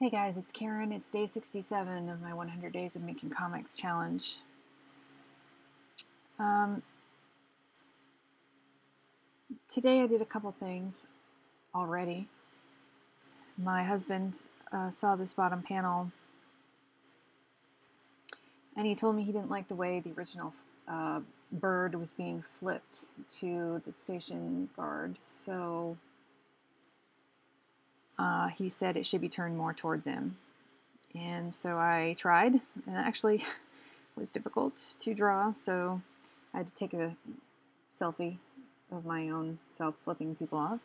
Hey guys, it's Karen. It's day 67 of my 100 Days of Making Comics challenge. Today I did a couple things already. My husband saw this bottom panel and he told me he didn't like the way the original bird was being flipped to the station guard, so he said it should be turned more towards him. And so I tried, and actually it was difficult to draw, so I had to take a selfie of my own self flipping people off.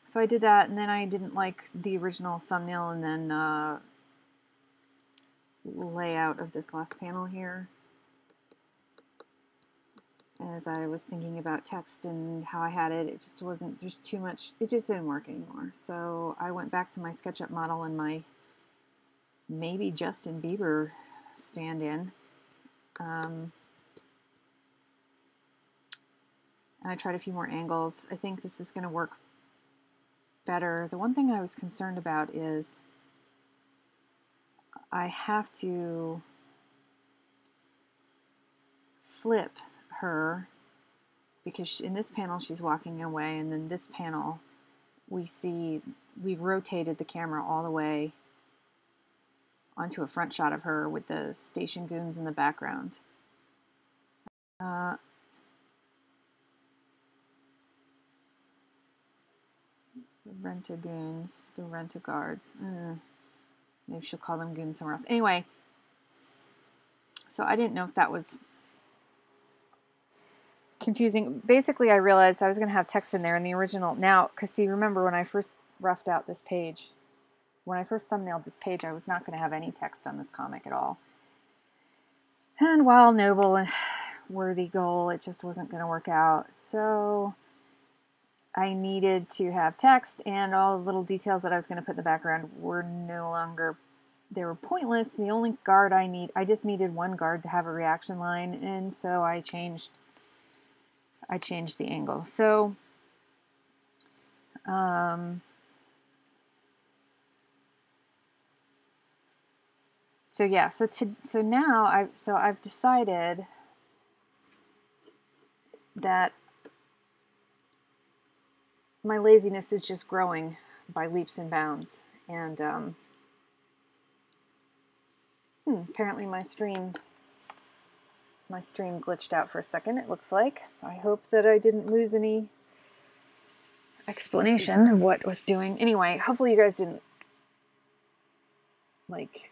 So I did that, and then I didn't like the original thumbnail and then layout of this last panel here. As I was thinking about text and how I had it, it just wasn't, there's too much, it just didn't work anymore. So I went back to my SketchUp model and my maybe Justin Bieber stand-in. And I tried a few more angles. I think this is going to work better. The one thing I was concerned about is I have to flip her because in this panel she's walking away, and then this panel we've rotated the camera all the way onto a front shot of her with the station goons in the background. The rent-a-goons, the rent-a-guards. Maybe she'll call them goons somewhere else. Anyway, so I didn't know if that was confusing. Basically, I realized I was going to have text in there in the original. Now, because see, remember when I first roughed out this page, when I first thumbnailed this page, I was not going to have any text on this comic at all. And while noble and worthy goal, it just wasn't going to work out. So I needed to have text, and all the little details that I was going to put in the background were no longer, they were pointless. The only guard I just needed one guard to have a reaction line, and so I changed the angle. So yeah, so now I've decided that my laziness is just growing by leaps and bounds, and apparently my stream glitched out for a second, it looks like. I hope that I didn't lose any explanation of what it was doing. Anyway, hopefully you guys didn't like...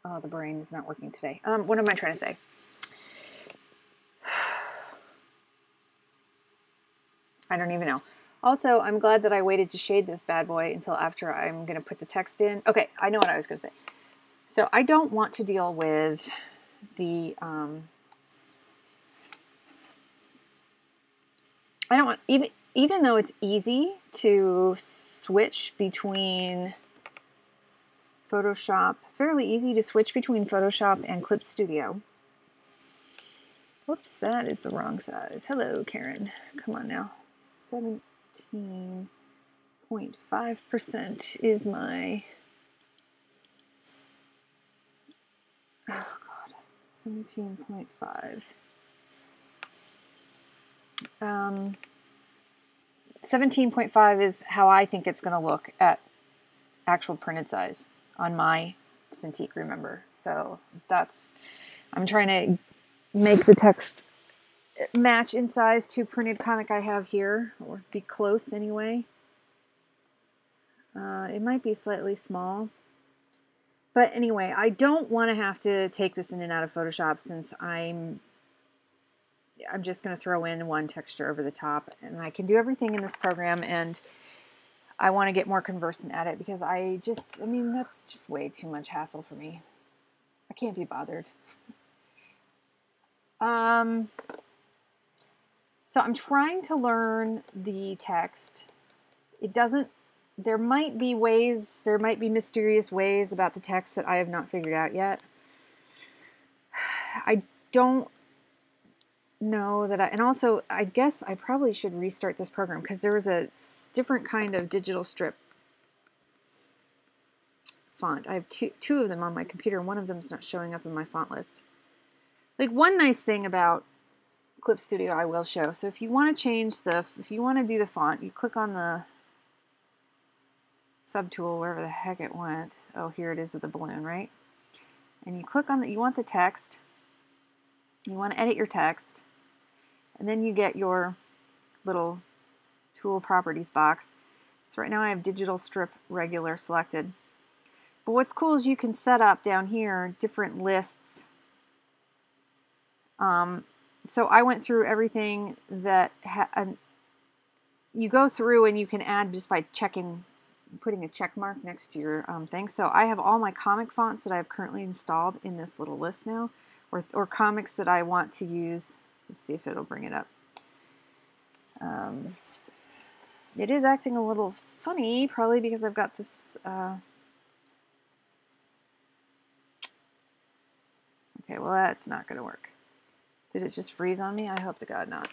Oh, the brain is not working today. What am I trying to say? I don't even know. Also, I'm glad that I waited to shade this bad boy until after I'm going to put the text in. Okay, I know what I was going to say. So I don't want to deal with the, I don't want, even though it's easy to switch between Photoshop, fairly easy to switch between Photoshop and Clip Studio. Whoops, that is the wrong size. Hello, Karen. Come on now. 17.5% is my... Oh God, 17.5. 17.5 is how I think it's going to look at actual printed size on my Cintiq, remember. So that's, I'm trying to make the text match in size to printed comic I have here, or be close anyway. It might be slightly small. But anyway, I don't want to have to take this in and out of Photoshop, since I'm just going to throw in one texture over the top, and I can do everything in this program, and I want to get more conversant at it, because I mean, that's just way too much hassle for me. I can't be bothered. So I'm trying to learn the text. There might be mysterious ways about the text that I have not figured out yet. I don't know that and also I guess I probably should restart this program because there was a different kind of digital strip font. I have two of them on my computer, and one of them is not showing up in my font list. Like, one nice thing about Clip Studio I will show. So if you want to change if you want to do the font, you click on the subtool wherever the heck it went. Oh, here it is with the balloon, right? And you click on you want the text. You want to edit your text. And then you get your little tool properties box. So right now I have digital strip regular selected. But what's cool is you can set up down here different lists. So I went through everything that you go through and you can add just by putting a check mark next to your thing. So I have all my comic fonts that I have currently installed in this little list now, or comics that I want to use. Let's see if it'll bring it up. It is acting a little funny, probably because I've got this. Okay, well that's not going to work. Did it just freeze on me? I hope to God not.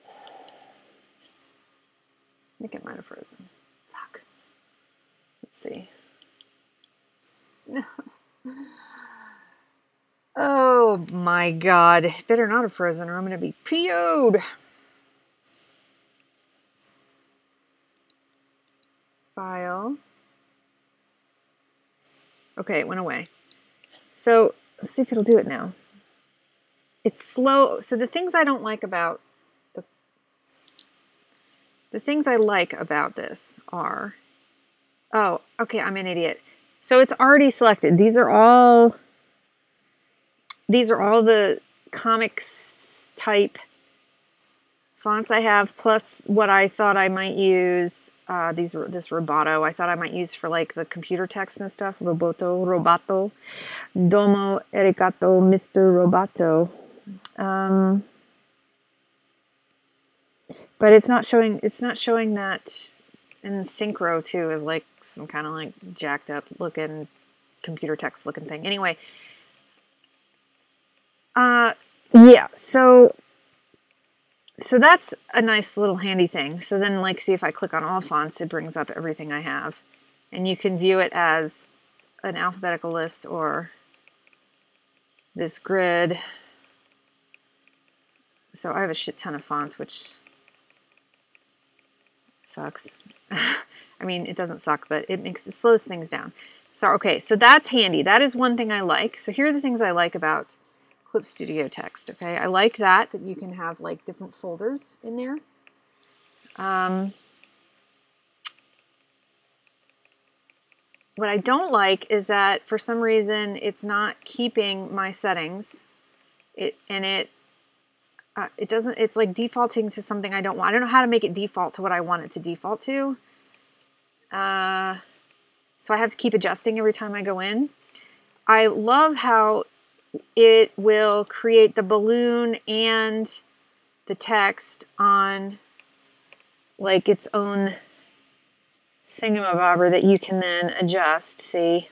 I think it might have frozen. Fuck. Let's see. No. Oh my God. It better not have frozen or I'm going to be PO'd. File. Okay, it went away. So let's see if it'll do it now. It's slow. So the things I don't like about the things I like about this are, oh, okay, I'm an idiot. So it's already selected. These are all the comics type fonts I have, plus what I thought I might use. This Roboto I thought I might use for like the computer text and stuff. Roboto, Domo Arigato, Mr. Roboto. But it's not showing that. And Synchro too is like some kind of like jacked up looking computer text looking thing. Anyway, yeah, so that's a nice little handy thing. So then, like, see if I click on all fonts, it brings up everything I have. And you can view it as an alphabetical list or this grid. So I have a shit ton of fonts, which sucks. I mean, it doesn't suck, but it slows things down. So, okay, so that's handy. That is one thing I like. So here are the things I like about Clip Studio Text, okay? I like that you can have like different folders in there. What I don't like is that for some reason it's not keeping my settings. It doesn't, it's like defaulting to something I don't want. I don't know how to make it default to what I want it to default to. So I have to keep adjusting every time I go in. I love how it will create the balloon and the text on like its own thingamabobber that you can then adjust. See,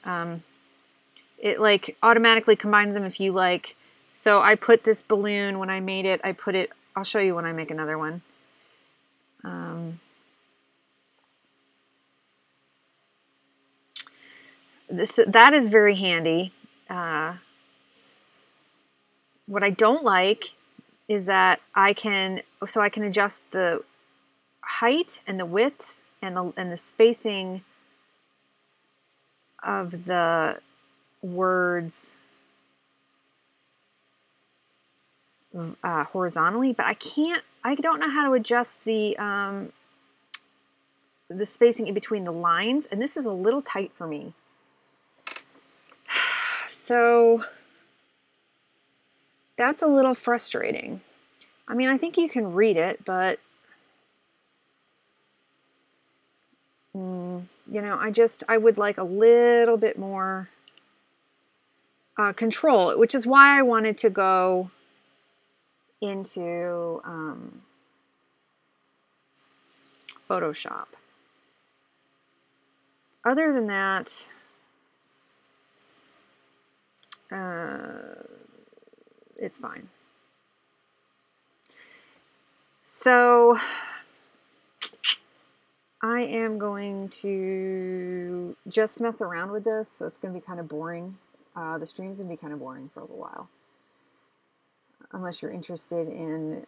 it like automatically combines them if you like. So I put this balloon when I made it. I'll show you when I make another one. That is very handy. What I don't like is that I can adjust the height and the width and the spacing of the words horizontally, but I don't know how to adjust the spacing in between the lines, and this is a little tight for me. So that's a little frustrating. I mean, I think you can read it, but you know, I would like a little bit more control, which is why I wanted to go into Photoshop. Other than that, it's fine. So I am going to just mess around with this. So it's going to be kind of boring. The stream's going to be kind of boring for a little while. Unless you're interested in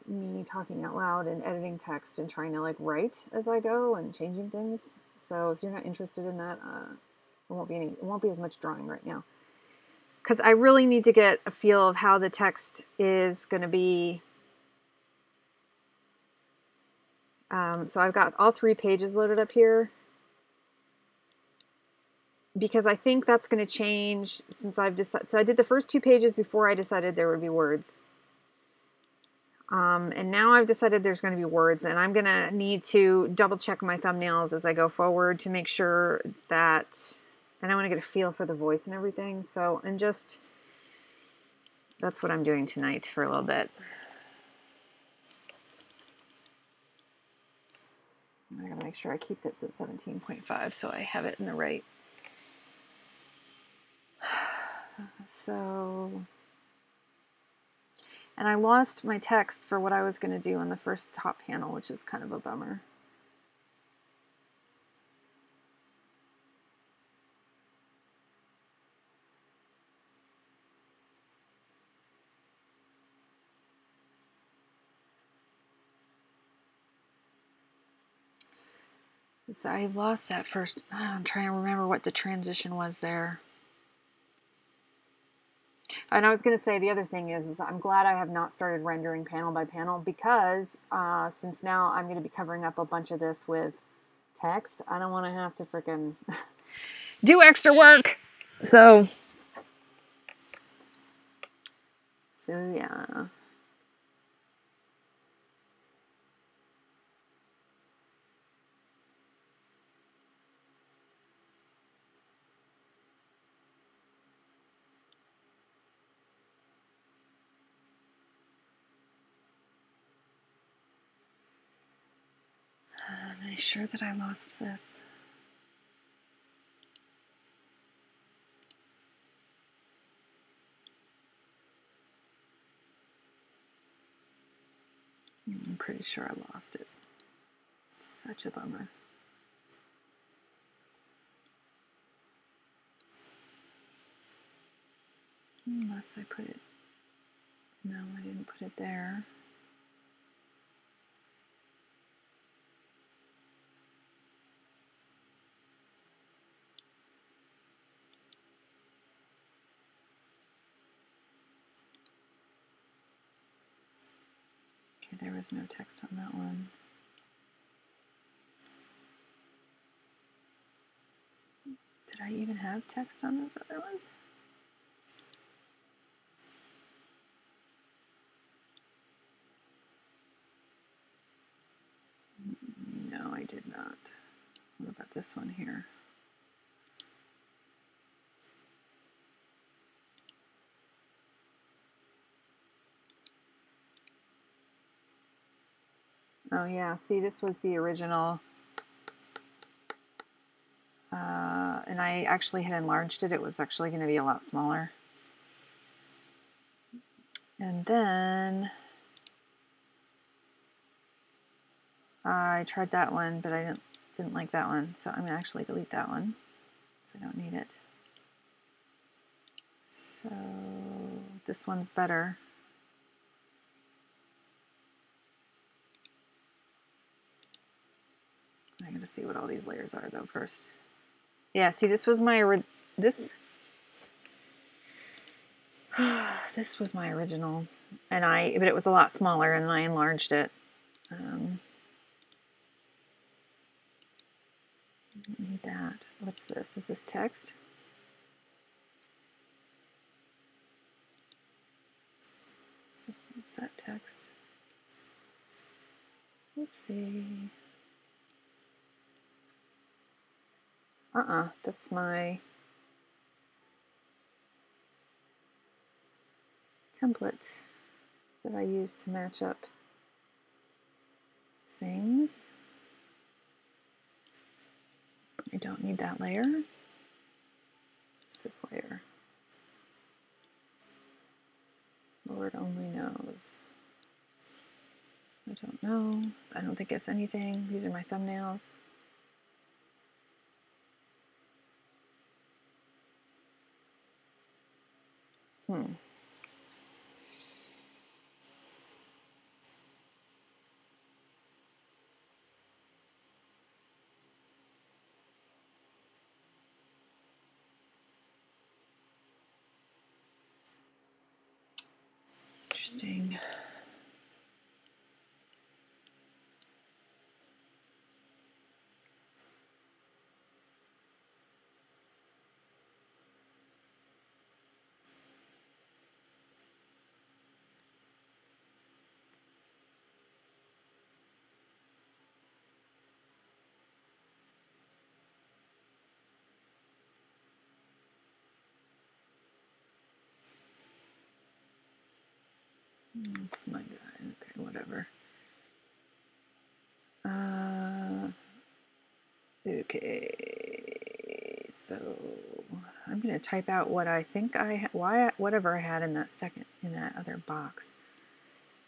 me talking out loud and editing text and trying to like write as I go and changing things. So if you're not interested in that, it won't be as much drawing right now. Because I really need to get a feel of how the text is going to be. So I've got all 3 pages loaded up here. Because I think that's going to change since I've decided. So I did the first 2 pages before I decided there would be words. And now I've decided there's going to be words, and I'm going to need to double check my thumbnails as I go forward to make sure that, and I want to get a feel for the voice and everything. So, and just, that's what I'm doing tonight for a little bit. I gotta make sure I keep this at 17.5 so I have it in the right. So, and I lost my text for what I was going to do on the first top panel, which is kind of a bummer. So I lost that first. I'm trying to remember what the transition was there. And I was going to say the other thing is I'm glad I have not started rendering panel by panel because since now I'm going to be covering up a bunch of this with text, I don't want to have to freaking do extra work. So yeah. Am I sure that I lost this? I'm pretty sure I lost it. Such a bummer. Unless I put it, no, I didn't put it there. Okay, there was no text on that one. Did I even have text on those other ones? No, I did not. What about this one here? Oh yeah, see, this was the original. And I actually had enlarged it. It was actually going to be a lot smaller. And then I tried that one, but I didn't like that one. So I'm going to actually delete that one because I don't need it. So this one's better. I got to see what all these layers are though first. Yeah, see, this was my this was my original, and but it was a lot smaller, and I enlarged it. I don't need that. What's this? Is this text? What's that text? Oopsie. That's my template that I use to match up things. I don't need that layer. It's this layer. Lord only knows. I don't know. I don't think it's anything. These are my thumbnails. Interesting. That's my guy. Okay, whatever. Okay, so I'm gonna type out what I think whatever I had in that other box,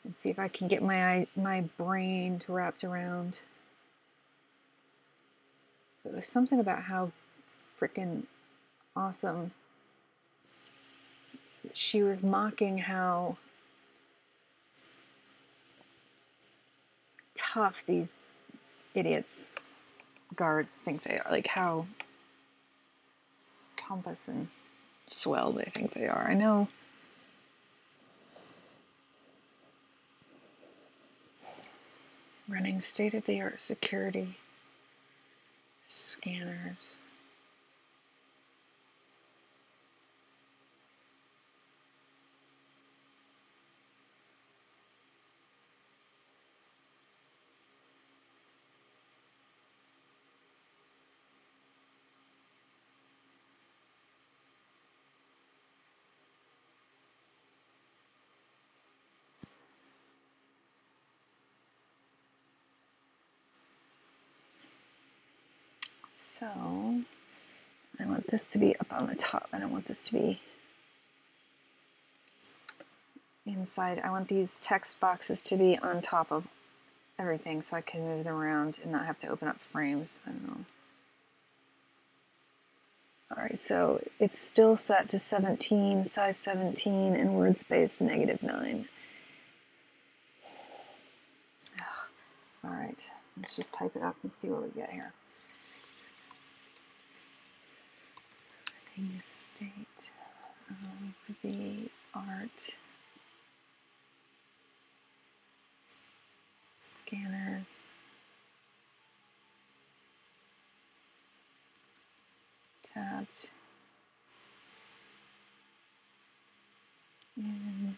and see if I can get my brain to wrapped around. It was something about how freaking awesome she was mocking how tough these idiots guards think they are, like how pompous and swell they think they are. I know. Running state-of-the-art security scanners. So I want this to be up on the top. I don't want this to be inside. I want these text boxes to be on top of everything so I can move them around and not have to open up frames. I don't know. All right, so it's still set to 17, size 17, and word space -9. Ugh. All right, let's just type it up and see what we get here. In the state of the art scanners tabbed in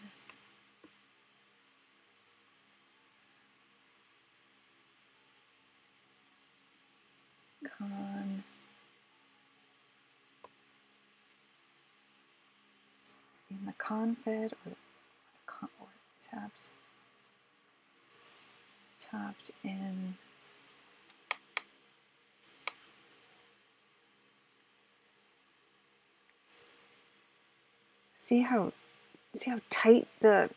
the confed or tabbed in see how tight the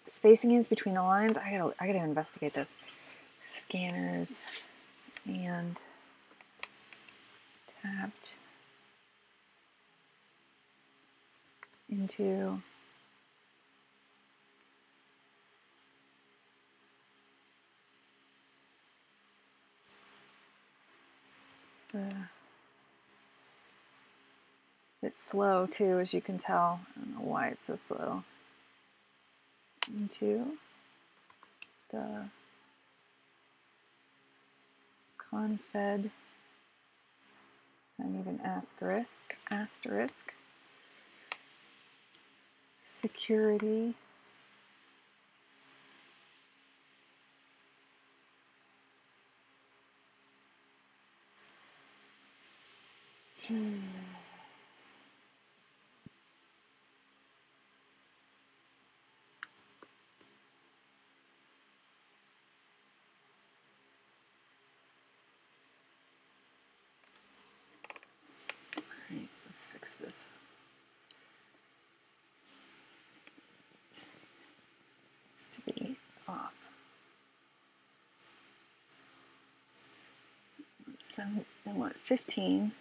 spacing is between the lines. I gotta investigate this. Scanners and tabbed into it's slow too, as you can tell. I don't know why it's so slow. Into the confed. I need an asterisk. Security. Alright, so let's fix this. off. So I want 15.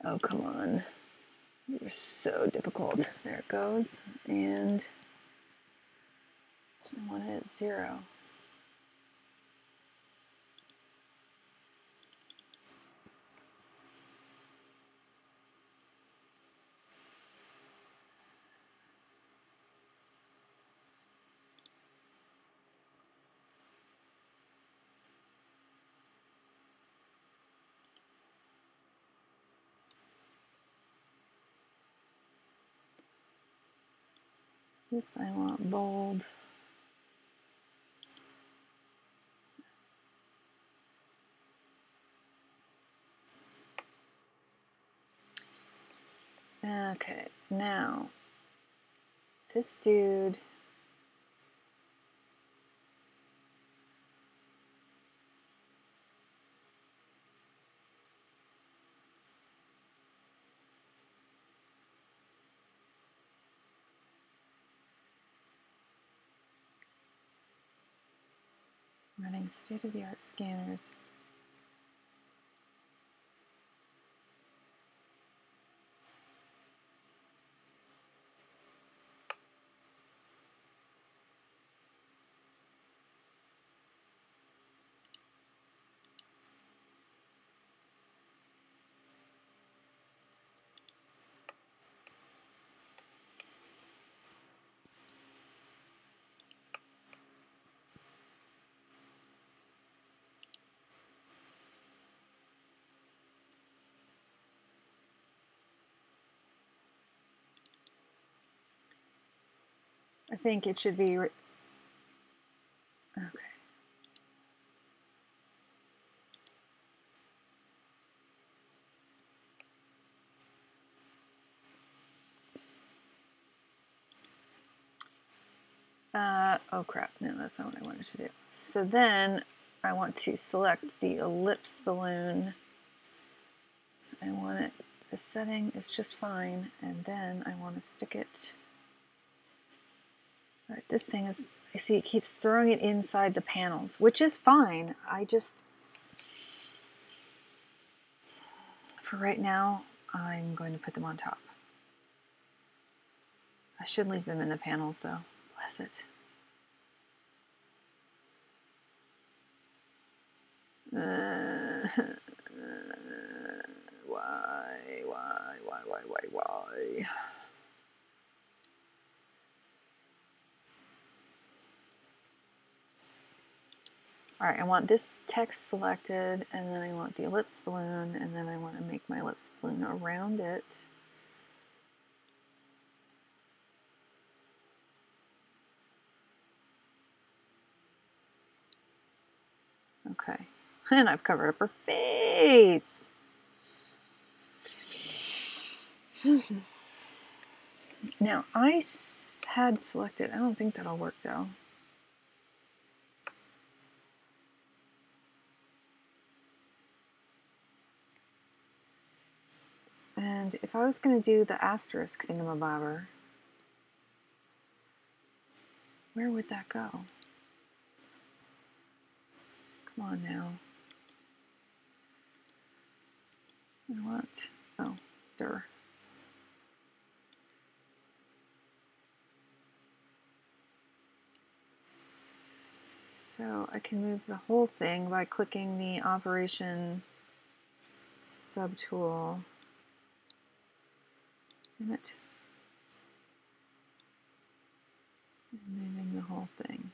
Oh, come on. You're so difficult. There it goes. And I want it at 0. This I want bold. Okay, now this dude, running state-of-the-art scanners. I think it should be, okay. Oh crap, no, that's not what I wanted to do. So then I want to select the ellipse balloon. I want it, the setting is just fine, and then I want to stick it. All right, this thing is, I see it keeps throwing it inside the panels, which is fine. I just, for right now, I'm going to put them on top. I should leave them in the panels though. Bless it. Why? All right, I want this text selected, and then I want the ellipse balloon, and then I want to make my ellipse balloon around it. Okay, and I've covered up her face. Now, I had selected, I don't think that'll work though. And if I was going to do the asterisk thingamabobber, where would that go? Come on now. I want, oh, der. So I can move the whole thing by clicking the operation subtool. Damn it. And moving the whole thing.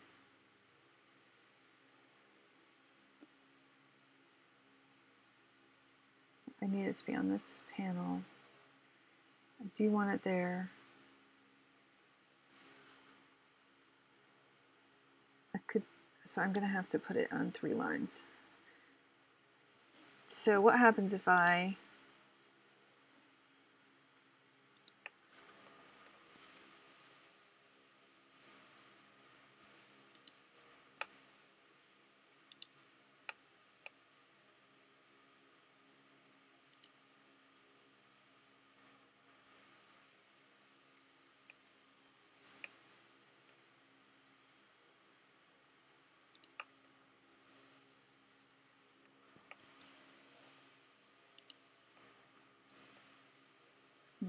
I need it to be on this panel. I do want it there. I could, so I'm going to have to put it on 3 lines. So what happens if I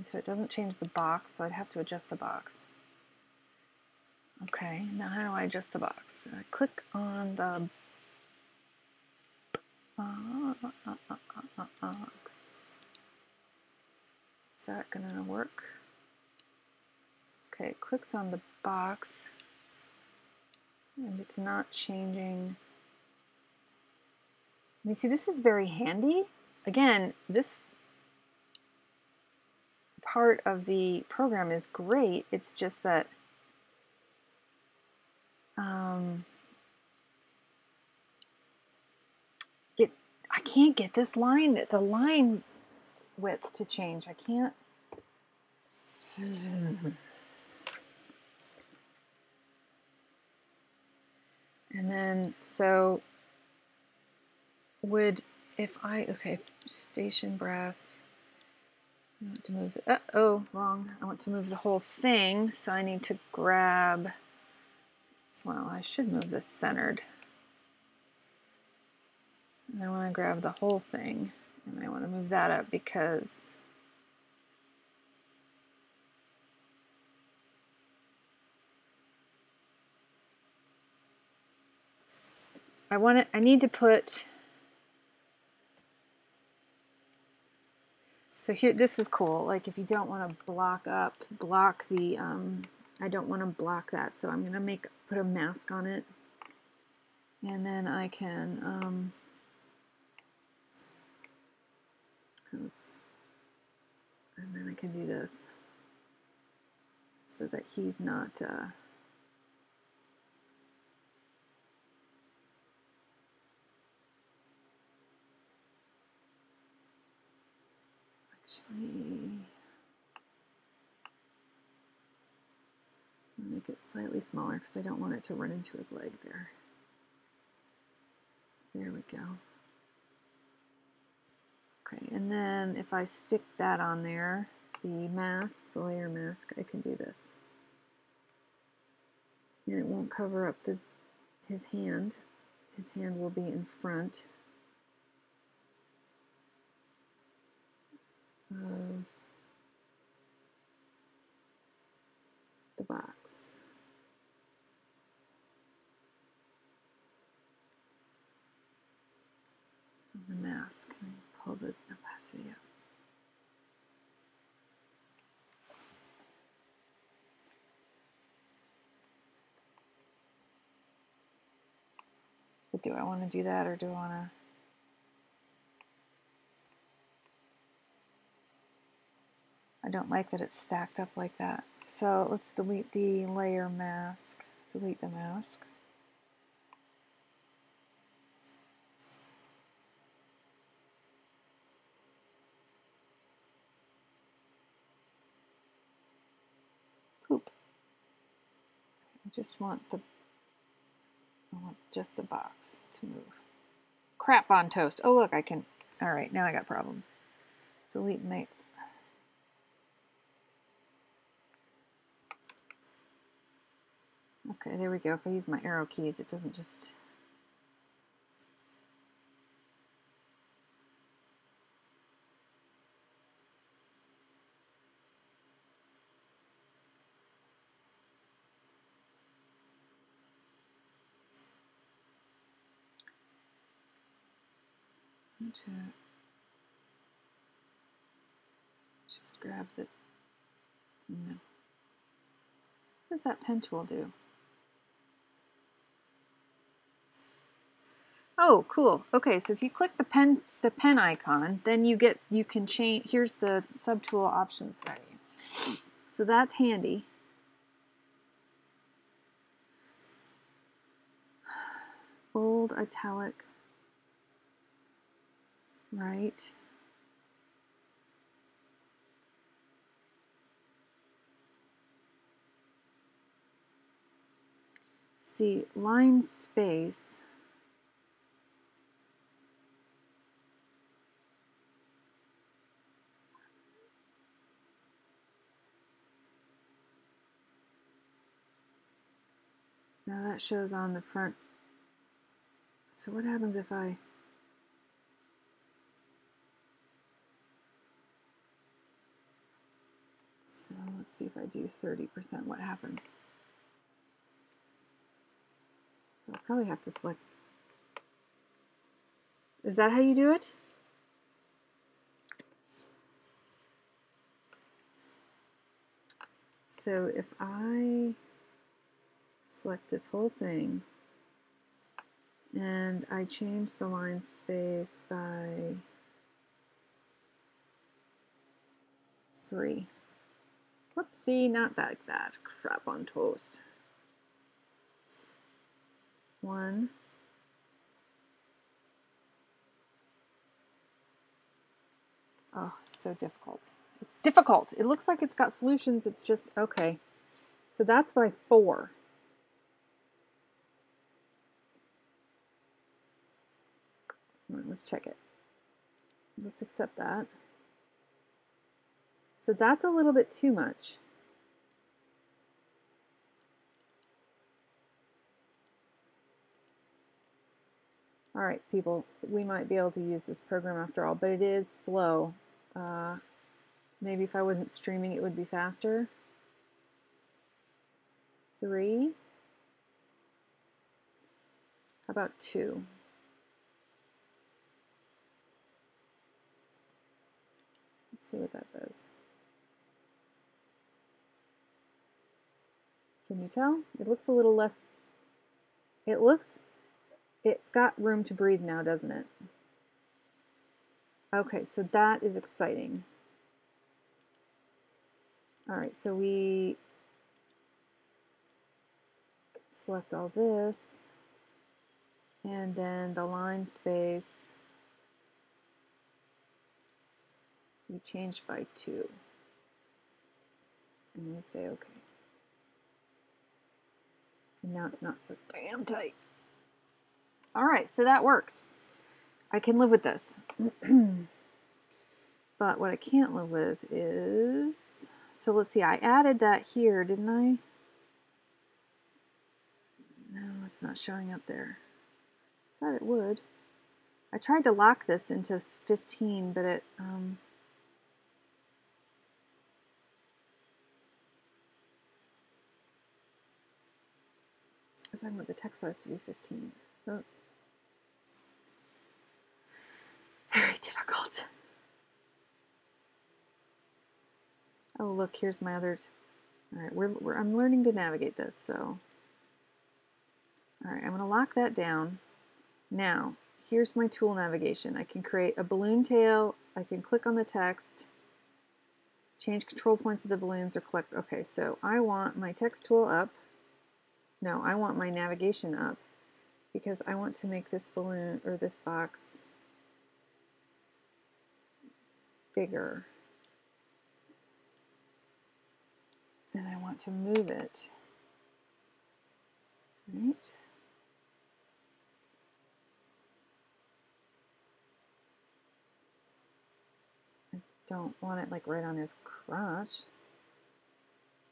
So it doesn't change the box, so I'd have to adjust the box. Okay, now how do I adjust the box? I click on the box. Is that gonna work? Okay, it clicks on the box and it's not changing. You see, this is very handy. Again, this part of the program is great. It's just that I can't get this line, the line width to change. I can't. And then, so if I, okay, station brass, I want to move it, oh, wrong. I want to move the whole thing, so I need to grab, well, I should move this centered. And I want to grab the whole thing, and I want to move that up because I need to put, so here, this is cool. Like if you don't want to block the, I don't want to block that. So I'm going to put a mask on it. And then I can, and then I can do this so that he's not, actually, make it slightly smaller because I don't want it to run into his leg there. There we go. Okay, and then if I stick that on there, the mask, the layer mask, I can do this. And it won't cover up his hand. His hand will be in front of the box. The mask. Can I pull the opacity up? But do I want to do that, or do I want to? I don't like that it's stacked up like that. So let's delete the layer mask. Delete the mask. Poop. I just want just the box to move. Crap on toast. Oh look, I can. All right, now I got problems. Delete my. Okay, there we go. If I use my arrow keys, it doesn't just. To just grab the. No. What does that pen tool do? Oh, cool. Okay, so if you click the pen icon, then you can change. Here's the subtool options menu. So that's handy. Bold, italic, right? See, line space. Now that shows on the front. So what happens if I... Let's see if I do 30%, what happens? I'll probably have to select. Is that how you do it? So if I select this whole thing and I change the line space by 3. Whoopsie, not like that. Crap on toast. 1. Oh, so difficult. It's difficult. It looks like it's got solutions. It's just, okay. So that's by 4. All right, let's check it. Let's accept that. So that's a little bit too much. All right, people, we might be able to use this program after all, but it is slow. Maybe if I wasn't streaming, it would be faster. 3. How about 2? Let's see what that does. Can you tell? It looks a little less, it's got room to breathe now, doesn't it? Okay, so that is exciting. All right, so we select all this, and then the line space we change by 2. And we say okay. And now it's not so damn tight. All right, so that works. I can live with this. But what I can't live with is, so let's see, I added that here, didn't I? No, it's not showing up there. Thought it would. I tried to lock this into 15, but it, I want the text size to be 15. Oh. Very difficult. Oh, look, here's my other. All right, I'm learning to navigate this, so. All right, I'm going to lock that down. Now, here's my tool navigation. I can create a balloon tail. I can click on the text, change control points of the balloons, or click. Okay, so I want my text tool up. No, I want my navigation up because I want to make this balloon or this box bigger. And I want to move it. Right? I don't want it like right on his crotch.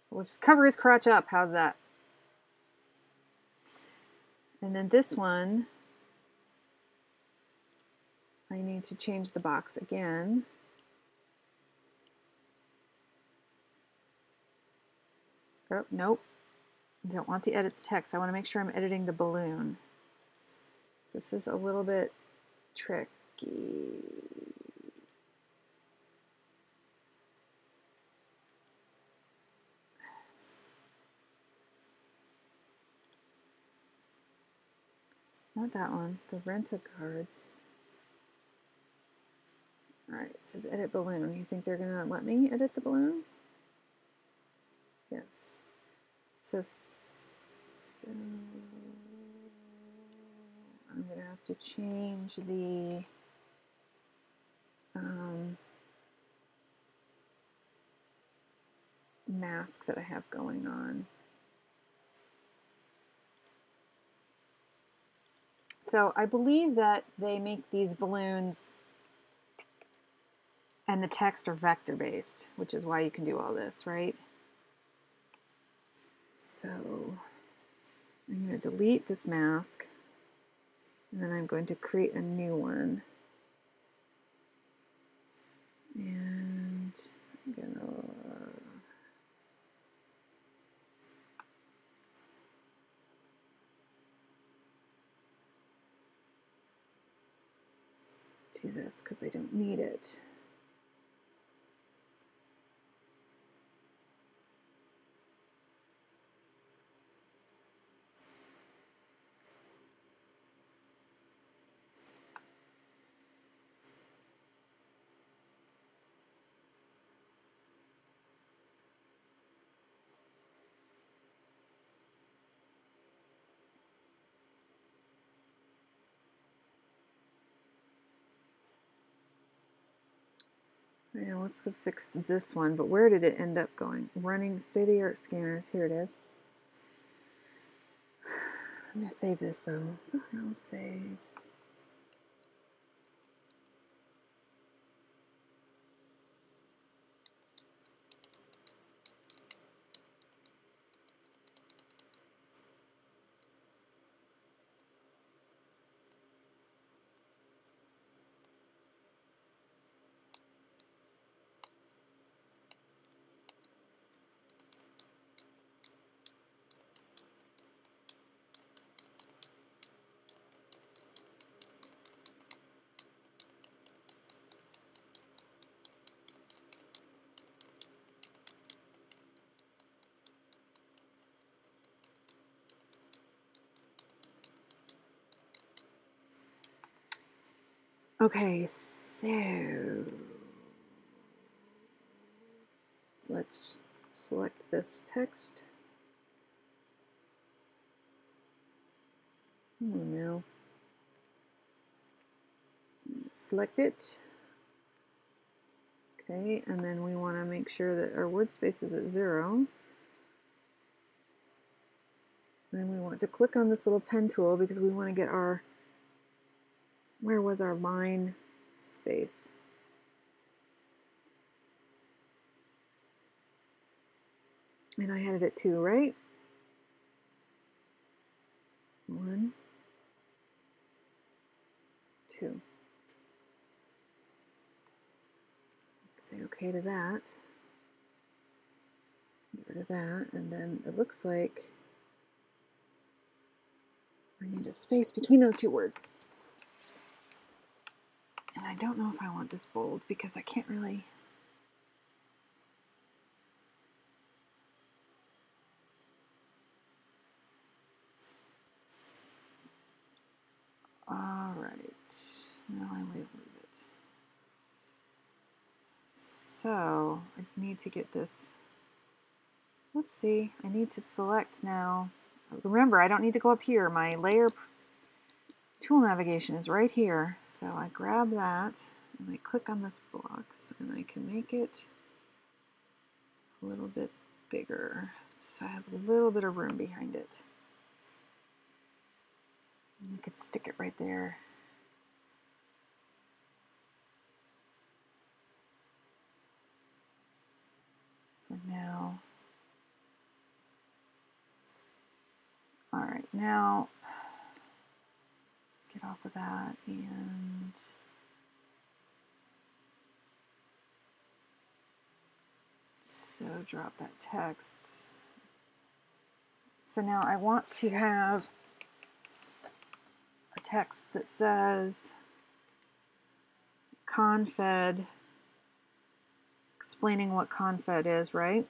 We'll just cover his crotch up. How's that? And then this one, I need to change the box again. Oh, nope. I don't want to edit the text. I want to make sure I'm editing the balloon. This is a little bit tricky. Not that one, the rent-a-cards. All right, it says edit balloon. You think they're gonna let me edit the balloon? Yes. So I'm gonna have to change the mask that I have going on. So I believe that they make these balloons and the text are vector based, which is why you can do all this, right? So I'm going to delete this mask and then I'm going to create a new one. And I'm going to do this because I don't need it. Now let's go fix this one, but where did it end up going? Running state-of-the-art scanners. Here it is. I'm going to save this though. What the hell save? Okay, so let's select this text. Oh no. Select it. Okay, and then we want to make sure that our word space is at 0. Then we want to click on this little pen tool because we want to get our, where was our line space? And I had it at 2, right? 1, 2. Say okay to that. Get rid of that, and then it looks like I need a space between those two words. And I don't know if I want this bold because I can't really. All right, now I leave it. So I need to get this. Whoopsie, I need to select now. Remember, I don't need to go up here. My layer tool navigation is right here. So I grab that and I click on this box and I can make it a little bit bigger so it has a little bit of room behind it. And I could stick it right there. For now. All right, now let's get off of that and so drop that text. So now I want to have a text that says confed, explaining what confed is, right?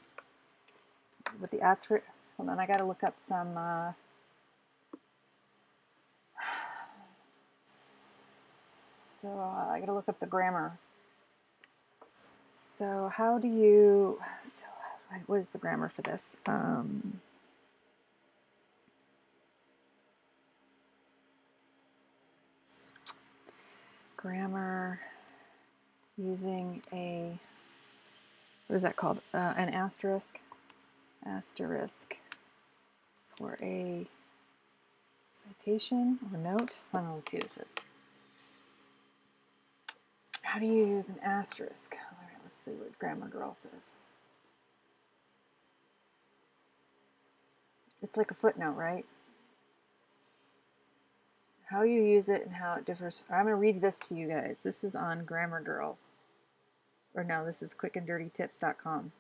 With the asterisk. Hold on, I got to look up some. So I got to look up the grammar. So how do you? So what is the grammar for this? Grammar using a, what is that called? An asterisk. Asterisk for a citation or note. I don't know, let's see what this is. How do you use an asterisk? All right, let's see what Grammar Girl says. It's like a footnote, right? How you use it and how it differs. I'm going to read this to you guys. This is on Grammar Girl. Or no, this is quickanddirtytips.com.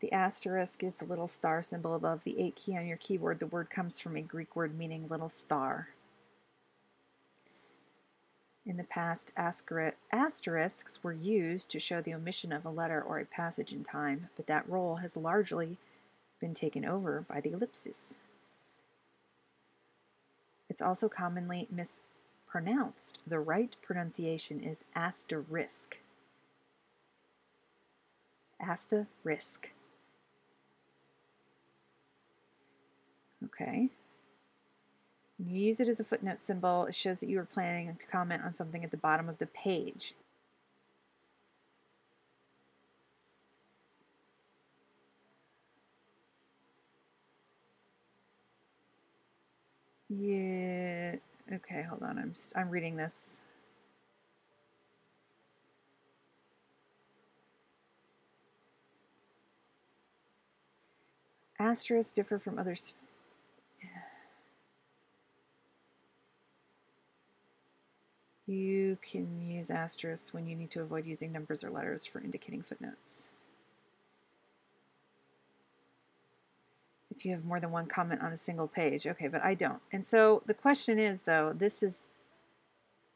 The asterisk is the little star symbol above the 8 key on your keyboard. The word comes from a Greek word meaning little star. In the past, asterisks were used to show the omission of a letter or a passage in time, but that role has largely been taken over by the ellipsis. It's also commonly mispronounced. The right pronunciation is asterisk. Asterisk. Okay. When you use it as a footnote symbol, it shows that you are planning to comment on something at the bottom of the page. Yeah. Okay, hold on. I'm reading this. Asterisks differ from others. You can use asterisks when you need to avoid using numbers or letters for indicating footnotes. If you have more than one comment on a single page. Okay, but I don't. And so the question is, though, this is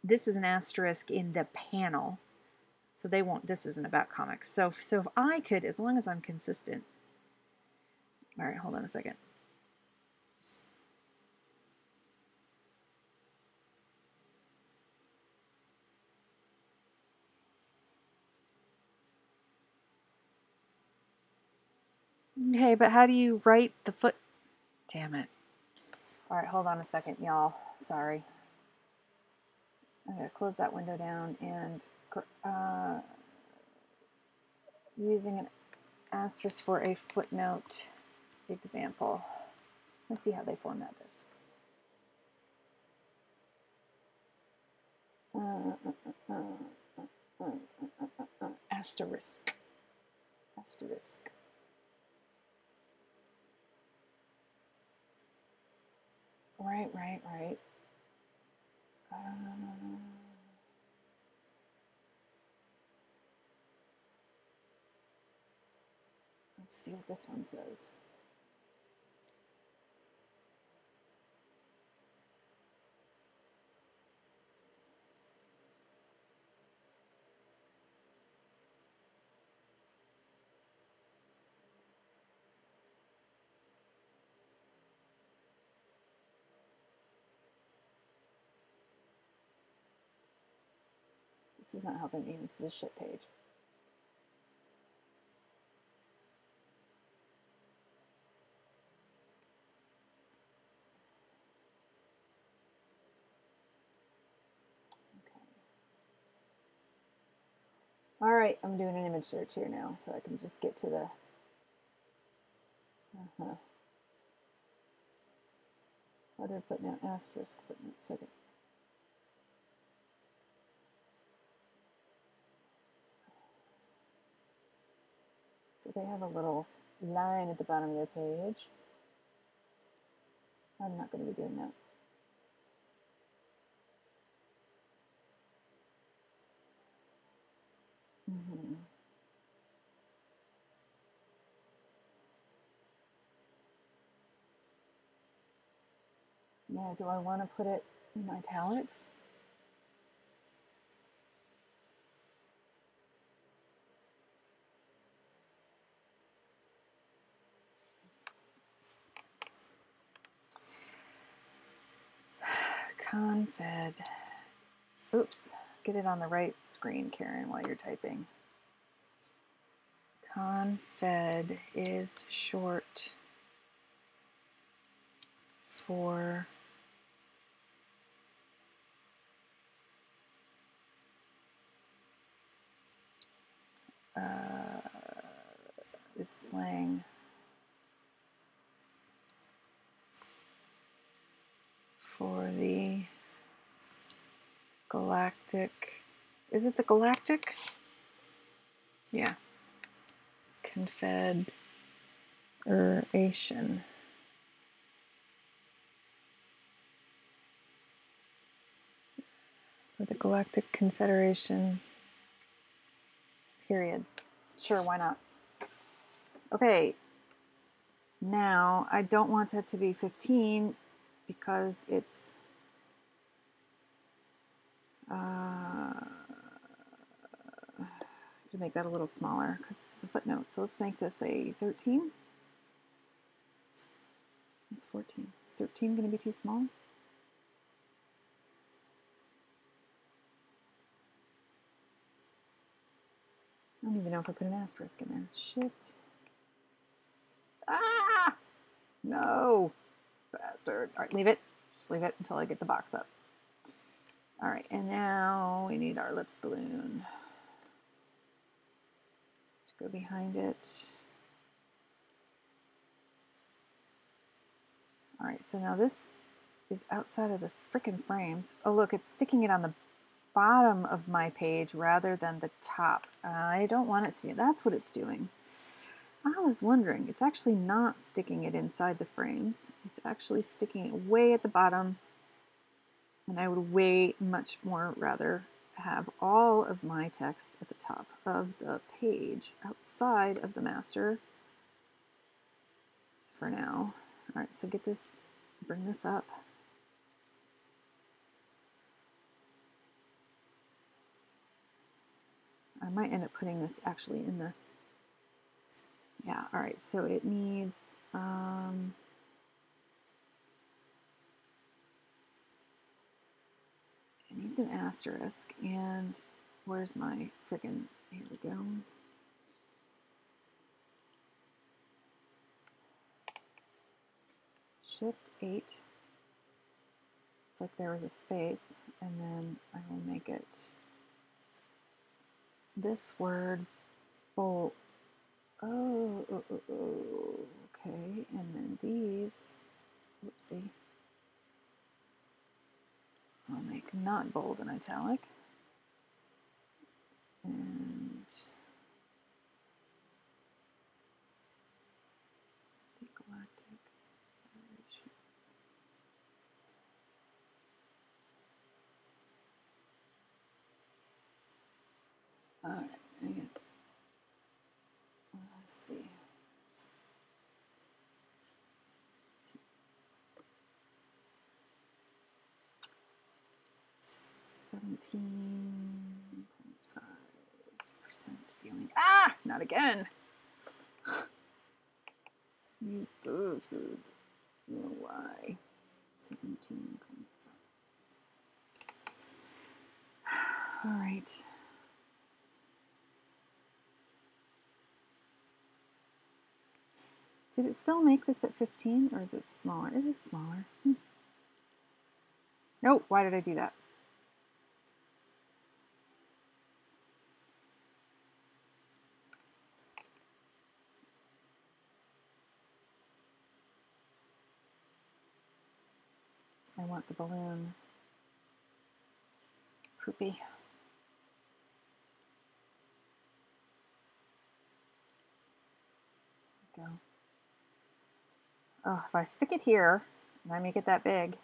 an asterisk in the panel. So they won't, this isn't about comics. So if I could, as long as I'm consistent. All right, hold on a second. Okay, but how do you write the foot? Damn it. All right, hold on a second, y'all. Sorry. I'm going to close that window down and using an asterisk for a footnote example. Let's see how they format this. Asterisk. Asterisk. Right. Let's see what this one says. This is not helping me. This is a shit page. Okay. All right, I'm doing an image search here now, so I can just get to the. How do I put now? Asterisk footnote. Second. So they have a little line at the bottom of their page. I'm not going to be doing that. Yeah, do I want to put it in italics? Confed. Oops, get it on the right screen, Karen, while you're typing. Confed is short for is slang for the galactic. Is it the galactic? Yeah. Confederation. For the Galactic Confederation. Period. Sure, why not? Okay, now I don't want that to be 15 because it's to make that a little smaller because this is a footnote. So let's make this a 13. It's 14. Is 13 going to be too small? I don't even know if I put an asterisk in there. Shift. Ah! No! Bastard. All right, leave it. Just leave it until I get the box up. All right, and now we need our lips balloon to go behind it. All right, so now this is outside of the frickin' frames. Oh, look, it's sticking it on the bottom of my page rather than the top. I don't want it to be. That's what it's doing. I was wondering, it's actually not sticking it inside the frames. It's actually sticking it way at the bottom. And I would way much more rather have all of my text at the top of the page outside of the master for now. All right, so get this, bring this up. I might end up putting this actually in the, yeah, all right, so it needs, an asterisk, and where's my frickin', here we go. Shift 8. It's like there was a space, and then I will make it this word bold. Oh, okay, and then these, whoopsie, I'll make not bold and italic, and the galactic federation. All right, I get, let's see. %17.5% viewing. Ah, not again. You bastard. I don't know why. 17.5. All right. Did it still make this at 15 or is it smaller? It is smaller. Nope, why did I do that? I want the balloon poopy. Go. Oh, if I stick it here and I make it that big,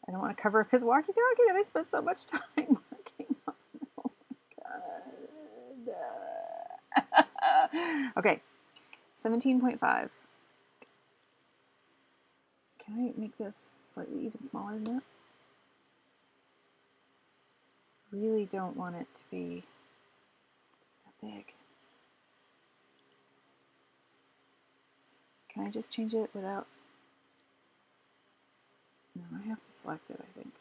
I don't want to cover up his walkie-talkie that I spent so much time working on. Oh my god. Okay, 17.5. Can I make this slightly even smaller than that? Really don't want it to be that big. Can I just change it without? No, I have to select it, I think.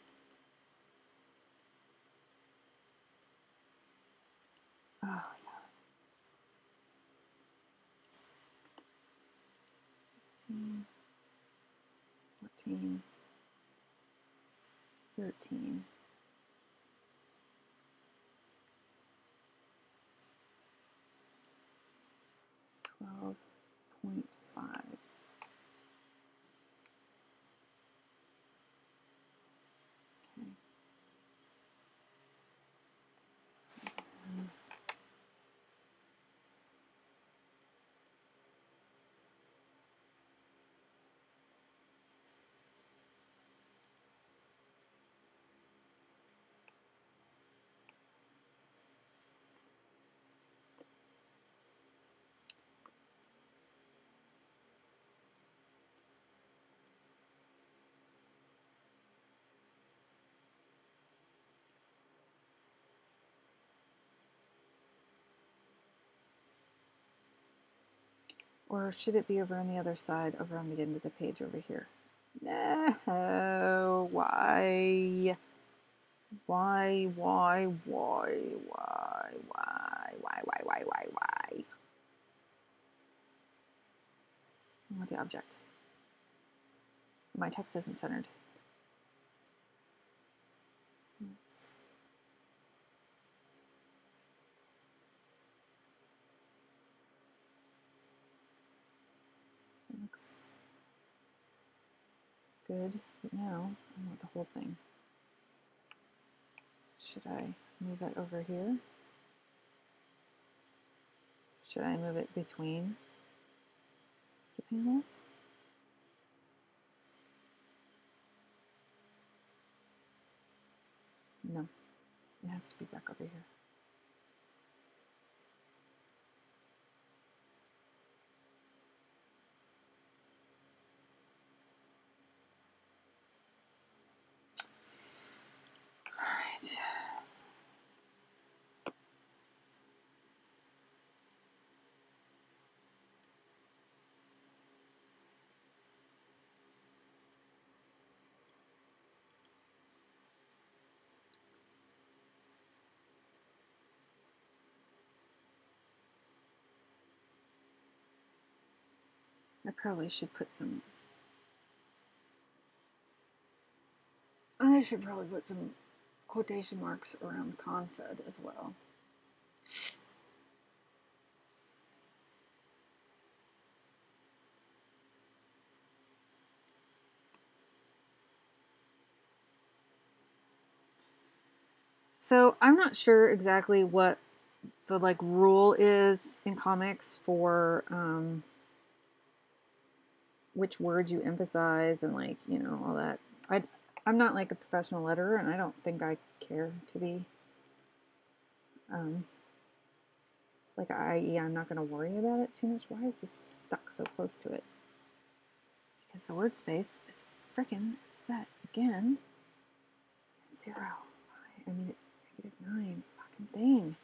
Oh, yeah. 15, 14, 13. 12.5. Okay. Or should it be over on the other side, over on the end of the page over here? No, why? Why? I want the object. My text isn't centered. Oops. That looks good, but now I want the whole thing. Should I move it over here? Should I move it between the panels? No, it has to be back over here. All right. I probably should put some. I should probably put some quotation marks around confed as well. So I'm not sure exactly what the like rule is in comics for which words you emphasize and like, you know, all that. I'm not like a professional letterer, and I don't think I care to be. Like, i.e., I'm not going to worry about it too much. Why is this stuck so close to it? Because the word space is freaking set again at 0. I mean, at -9. Fucking thing.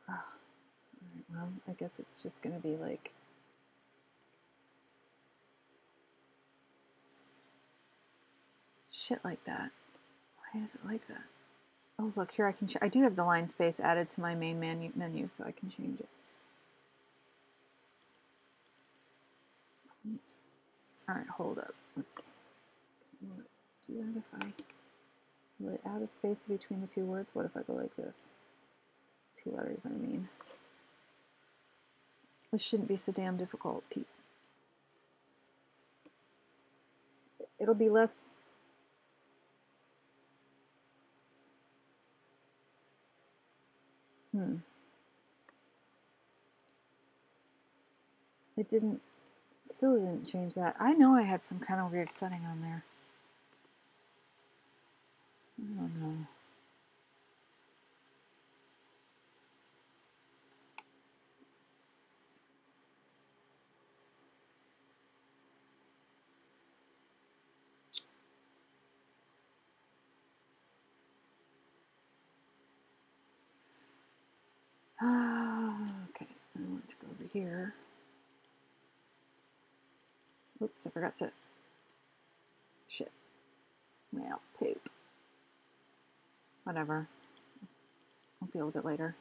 Oh. Alright, well, I guess it's just going to be like shit like that. Why is it like that? Oh, look, here I can I do have the line space added to my main menu, so I can change it. Alright, hold up. Let's do that if I... Will it add a space between the two words? What if I go like this? 2 letters, I mean. This shouldn't be so damn difficult, Pete. It'll be less... It didn't... Still didn't change that. I know I had some kind of weird setting on there. I don't know. Okay, I want to go over here. Oops, I forgot to... Shit. Well, poop. Whatever. I'll deal with it later.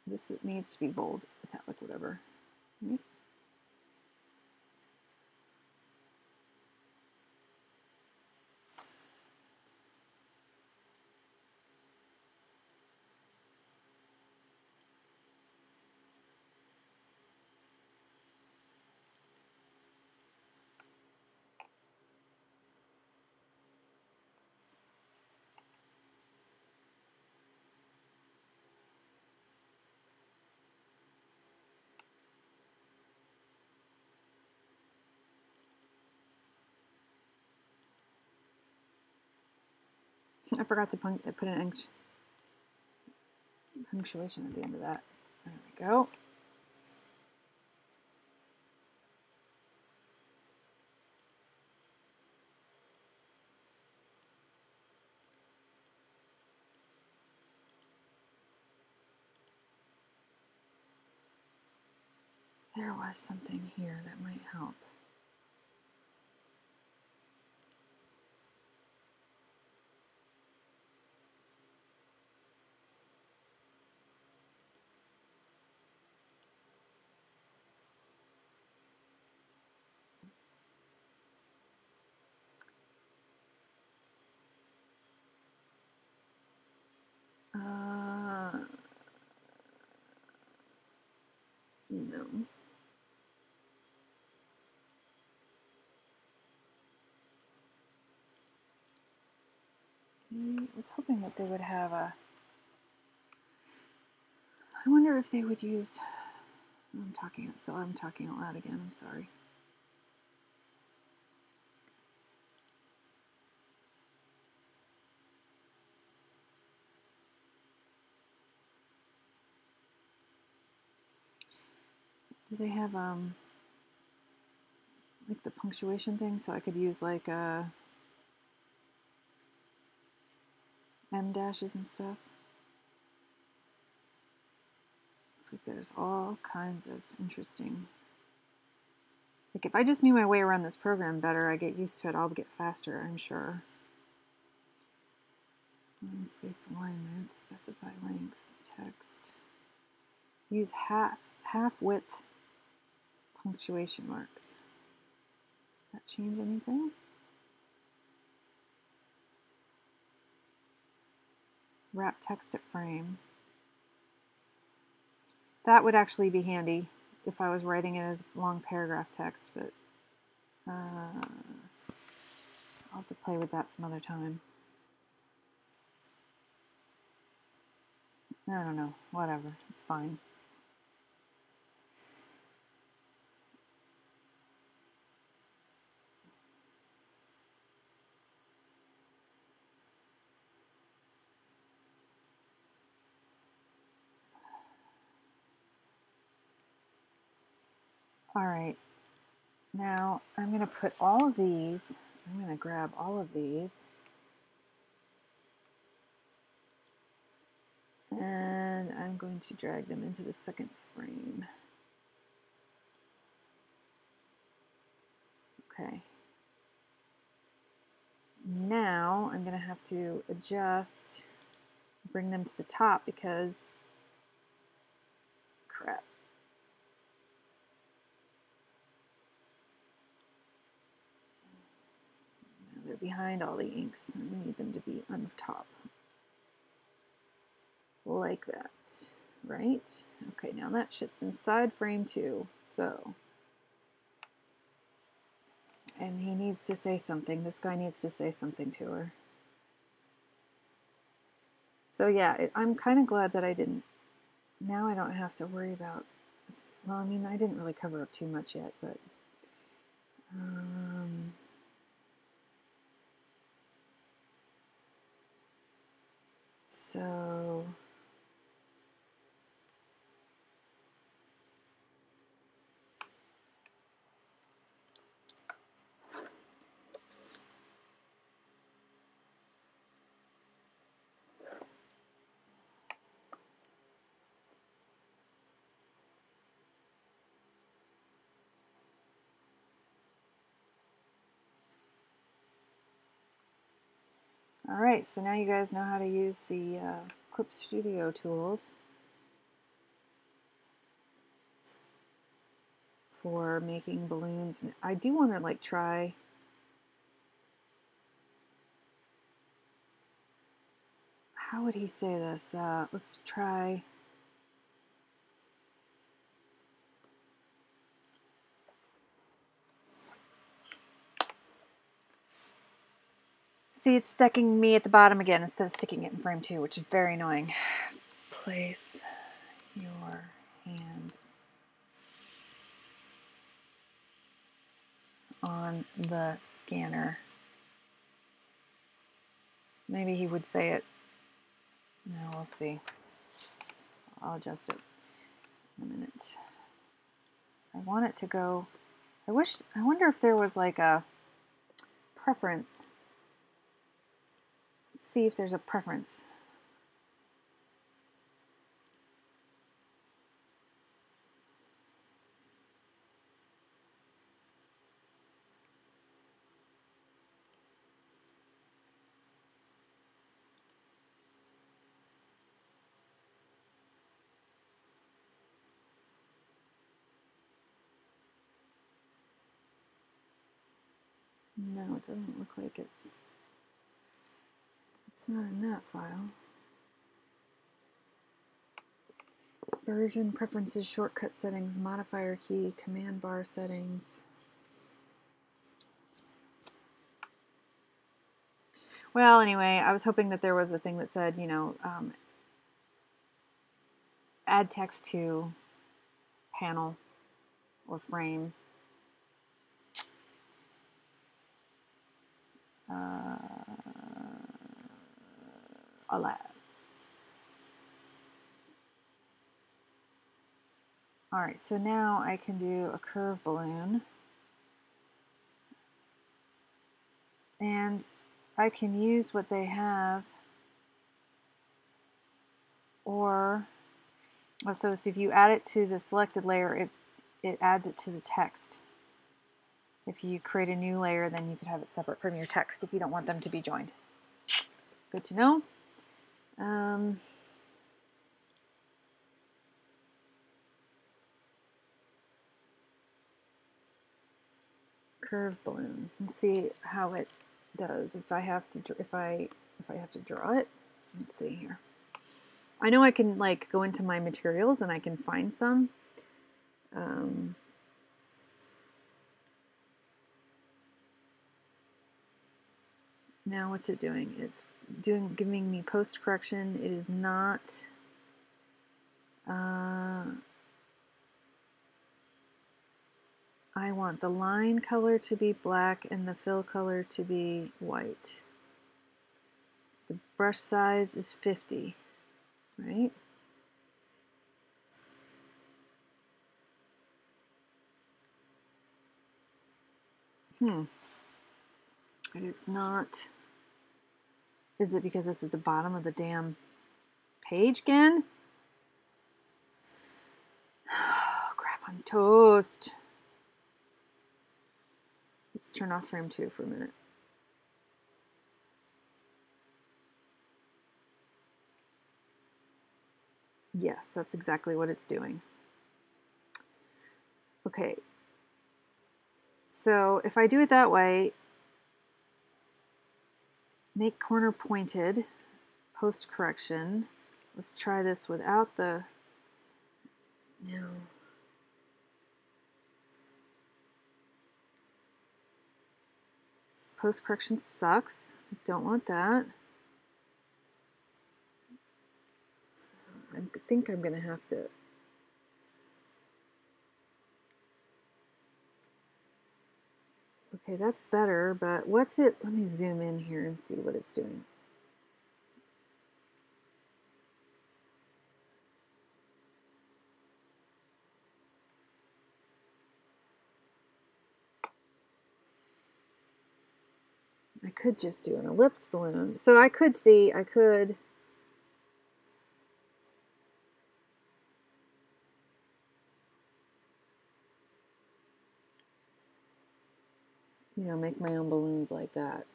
This needs to be bold, italic, whatever. Right? I forgot to put an punctuation at the end of that. There we go. There was something here that might help. No. I was hoping that they would have a... I wonder if they would use... I'm talking out loud again, I'm sorry. Do they have like the punctuation thing, so I could use like M dashes and stuff? It's like there's all kinds of interesting... Like if I just knew my way around this program better, I get used to it, I'll get faster, I'm sure. Line space alignment, specify length, text. Use half width punctuation marks. Does that change anything? Wrap text at frame. That would actually be handy if I was writing it as long paragraph text, but I'll have to play with that some other time. I don't know, whatever, it's fine. All right, now I'm going to put all of these, I'm going to grab all of these, and I'm going to drag them into the second frame. Okay. Now I'm going to have to adjust, bring them to the top because, crap. Now they're behind all the inks. I need them to be on top. Like that, right? Okay, now that shit's inside frame 2, so. And he needs to say something. This guy needs to say something to her. So yeah, I'm kind of glad that I didn't. Now I don't have to worry about. Well, I mean, I didn't really cover up too much yet, but. So. Alright, so now you guys know how to use the Clip Studio tools for making balloons. And I do want to like try how would he say this? Let's try see, it's sticking me at the bottom again instead of sticking it in frame 2, which is very annoying. Place your hand on the scanner. Maybe he would say it. No, we'll see. I'll adjust it in a minute. I want it to go. I wonder if there was like a preference. Let's see if there's a preference. No, it doesn't look like it's not in that file. Version, preferences, shortcut settings, modifier key, command bar settings. Well, anyway, I was hoping that there was a thing that said, you know, add text to panel or frame. Alas. All right, so now I can do a curve balloon. And I can use what they have, or, so if you add it to the selected layer, it adds it to the text. If you create a new layer, then you could have it separate from your text if you don't want them to be joined. Good to know. Curve balloon. Let's see how it does. If I have to draw it. Let's see here. I know I can like go into my materials and I can find some. Now what's it doing? It's giving me post correction. It is not. I want the line color to be black and the fill color to be white. The brush size is 50, right? And it's not. Is it because it's at the bottom of the damn page again? Oh, crap, I'm toast. Let's turn off frame 2 for a minute. Yes, that's exactly what it's doing. Okay. So if I do it that way, make corner pointed, post correction. Let's try this without the, no. Post correction sucks. I don't want that. I think I'm going to have to. Okay, that's better, but what's it? Let me zoom in here and see what it's doing. I could just do an ellipse balloon. So I could see, you know, make my own balloons like that.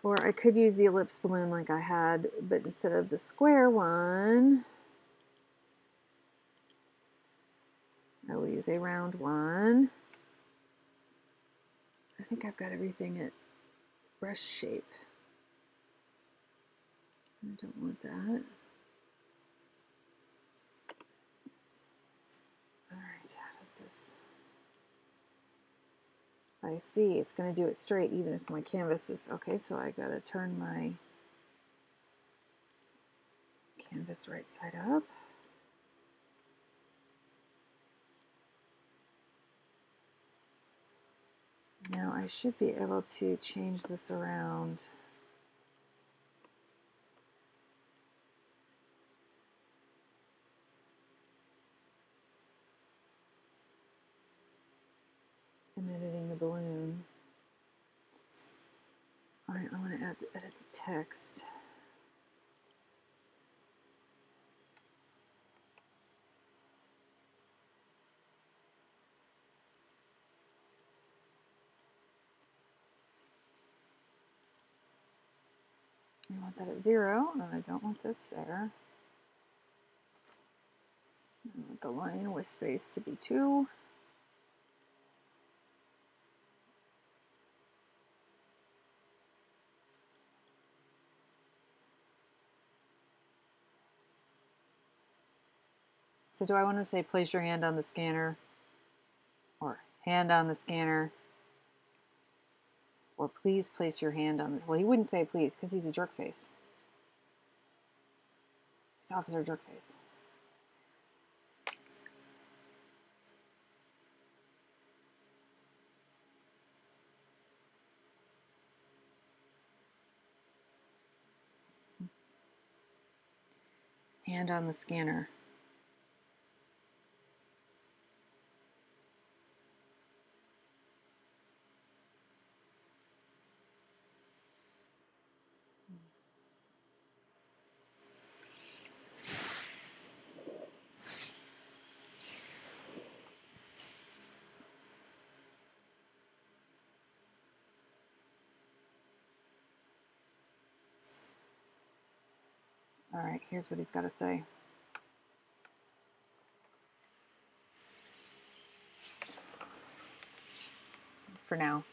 Or I could use the ellipse balloon like I had, but instead of the square one, I will use a round one. I think I've got everything at brush shape. I don't want that. All right, how does this? I see, it's going to do it straight even if my canvas is, okay, so I got to turn my canvas right side up. Now I should be able to change this around. I'm editing the balloon. All right, I want to edit the text. I want that at 0, and I don't want this there. I want the line with space to be 2. So do I want to say place your hand on the scanner? Or hand on the scanner? Or please place your hand on the... Well, he wouldn't say please because he's a jerk face. He's Officer Jerkface. Hand on the scanner. All right, here's what he's got to say. For now.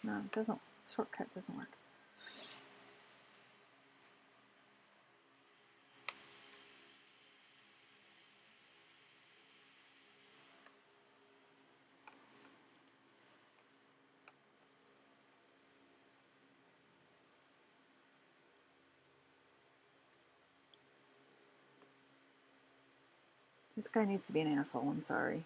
No, it doesn't. Shortcut doesn't work. This guy needs to be an asshole. I'm sorry.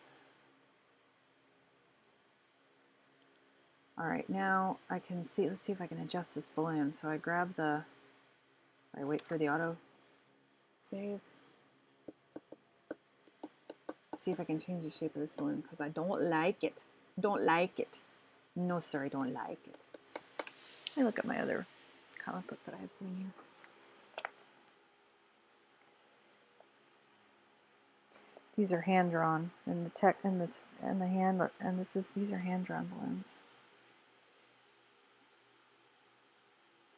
All right, now I can see. Let's see if I can adjust this balloon. So I grab the. I wait for the auto save. See if I can change the shape of this balloon because I don't like it. Don't like it. No, sir, I don't like it. Let me look at my other comic book that I have sitting here. These are hand drawn, and the tech and the hand and these are hand drawn balloons.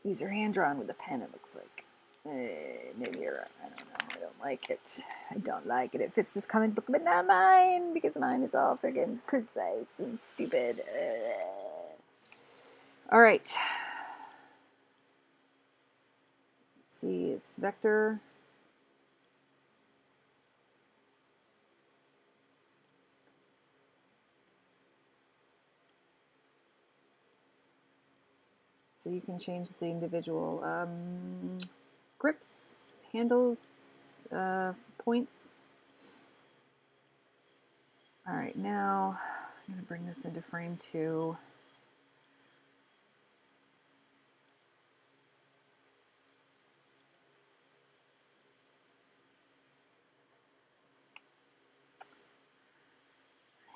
These are hand drawn with a pen. It looks like maybe you're right. I don't know. I don't like it. I don't like it. It fits this comic book, but not mine because mine is all friggin' precise and stupid. All right. Let's see, it's vector. So you can change the individual grips, handles, points. All right, now I'm going to bring this into frame 2.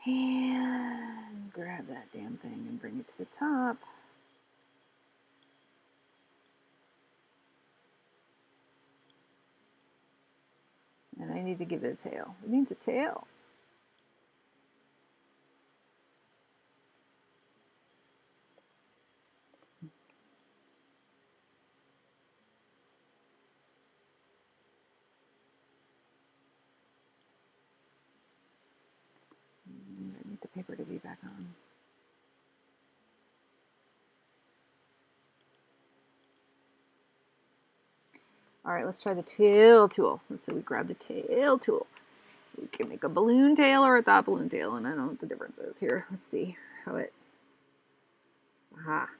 And grab that damn thing and bring it to the top. And I need to give it a tail. It needs a tail. I need the paper to be back on. All right, let's try the tail tool. Let's say we grab the tail tool. We can make a balloon tail or a thought balloon tail, and I don't know what the difference is here. Let's see how it. Aha.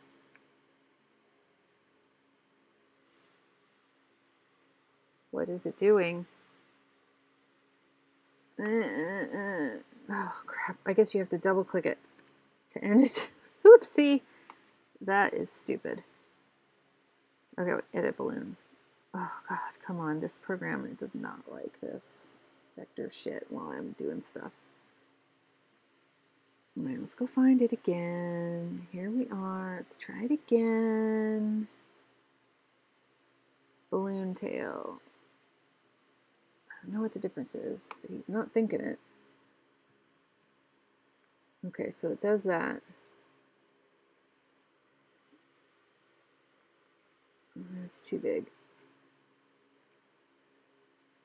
What is it doing? Oh, crap. I guess you have to double click it to end it. Oopsie. That is stupid. Okay, edit balloon. Oh, God, come on. This program, it does not like this vector shit while I'm doing stuff. All right, let's go find it again. Here we are. Let's try it again. Balloon tail. I don't know what the difference is, but he's not thinking it. Okay, so it does that. That's too big.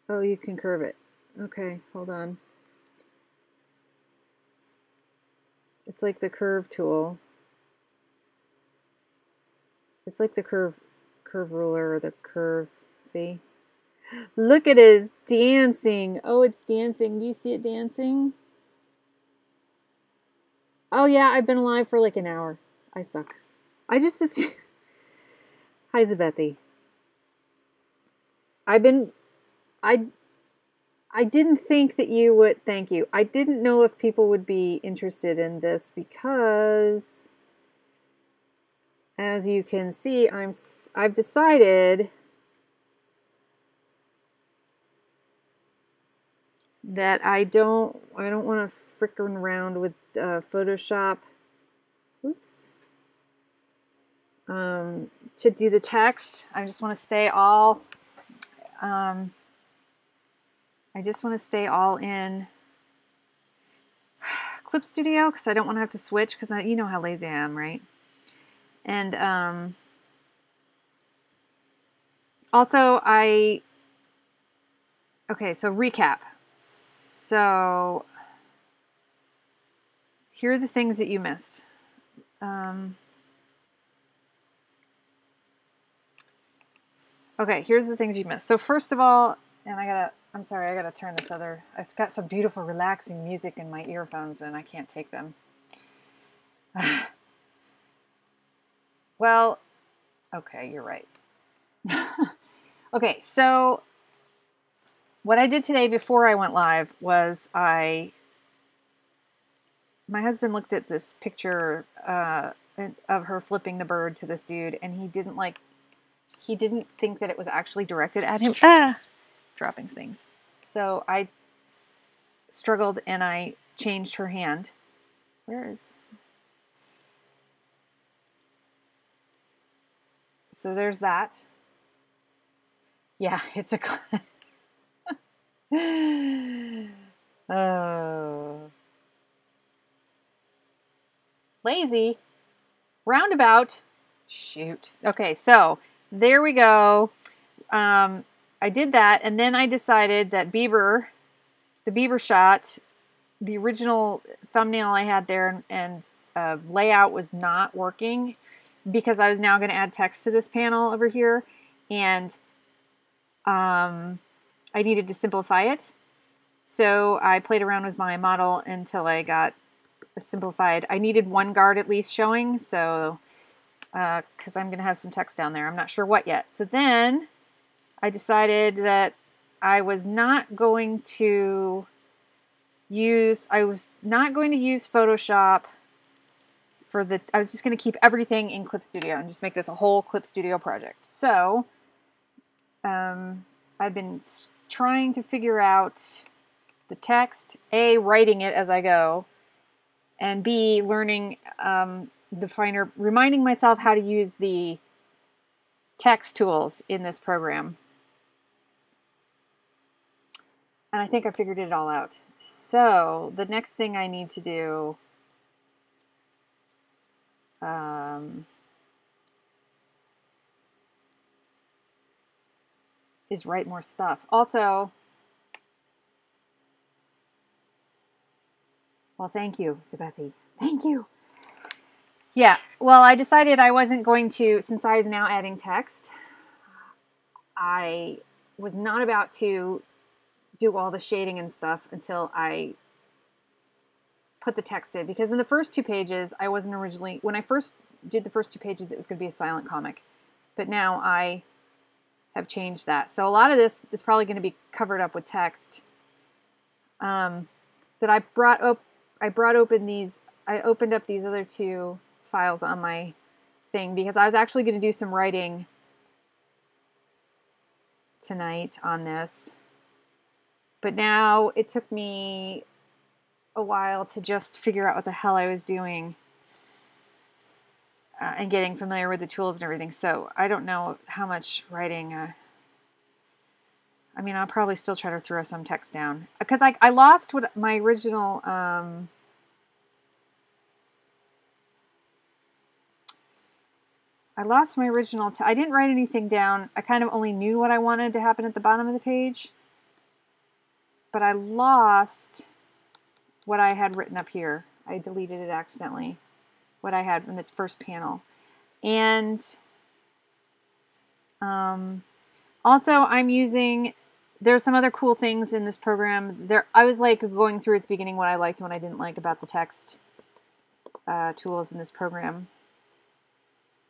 Oh, you can curve it. Okay, hold on. It's like the curve tool. It's like the curve ruler or the curve. See? Look at it, it's dancing. Oh, it's dancing. Do you see it dancing? Oh yeah, I've been alive for like an hour. I suck. I just Hi, Zabethy. I didn't think that you would, thank you. I didn't know if people would be interested in this because, as you can see, I've decided that I don't want to frickin' around with Photoshop. Oops. To do the text. I just want to stay all I just want to stay all in Clip Studio because I don't want to have to switch because you know how lazy I am, right? And also okay, so recap. So here are the things that you missed. Okay, here's the things you missed. So first of all, and I'm sorry, I gotta turn this other, it's got some beautiful relaxing music in my earphones and I can't take them. Well, okay, you're right. Okay, so what I did today before I went live was my husband looked at this picture of her flipping the bird to this dude and he didn't think that it was actually directed at him. Dropping things. So I struggled and I changed her hand. So there's that. Yeah, it's a oh. Lazy. Roundabout. Shoot. Okay, so there we go. I did that, and then I decided that the Bieber shot, the original thumbnail I had there and layout was not working because I was now going to add text to this panel over here, and I needed to simplify it. So I played around with my model until I got a simplified. I needed one guard at least showing, so because I'm going to have some text down there. I'm not sure what yet. So then I decided that I was not going to use Photoshop I was just going to keep everything in Clip Studio and just make this a whole Clip Studio project. So I've been trying to figure out the text, A, writing it as I go, and B, learning reminding myself how to use the text tools in this program. And I think I figured it all out. So the next thing I need to do is write more stuff. Also, well, thank you, Zabethy. Thank you. Yeah, well, I decided I wasn't going to, since I was now adding text, I was not about to do all the shading and stuff until I put the text in. Because in the first 2 pages, I wasn't originally, when I first did the first 2 pages, it was going to be a silent comic. But now I have changed that. So a lot of this is probably going to be covered up with text. But I opened up these other two files on my thing because I was actually going to do some writing tonight on this. But now it took me a while to just figure out what the hell I was doing and getting familiar with the tools and everything. So I don't know how much writing. I mean, I'll probably still try to throw some text down because I lost what my original. I lost my original. I didn't write anything down. I kind of only knew what I wanted to happen at the bottom of the page. But I lost what I had written up here. I deleted it accidentally. What I had in the first panel. And also I'm using, there's some other cool things in this program. I was like going through at the beginning what I liked and what I didn't like about the text tools in this program.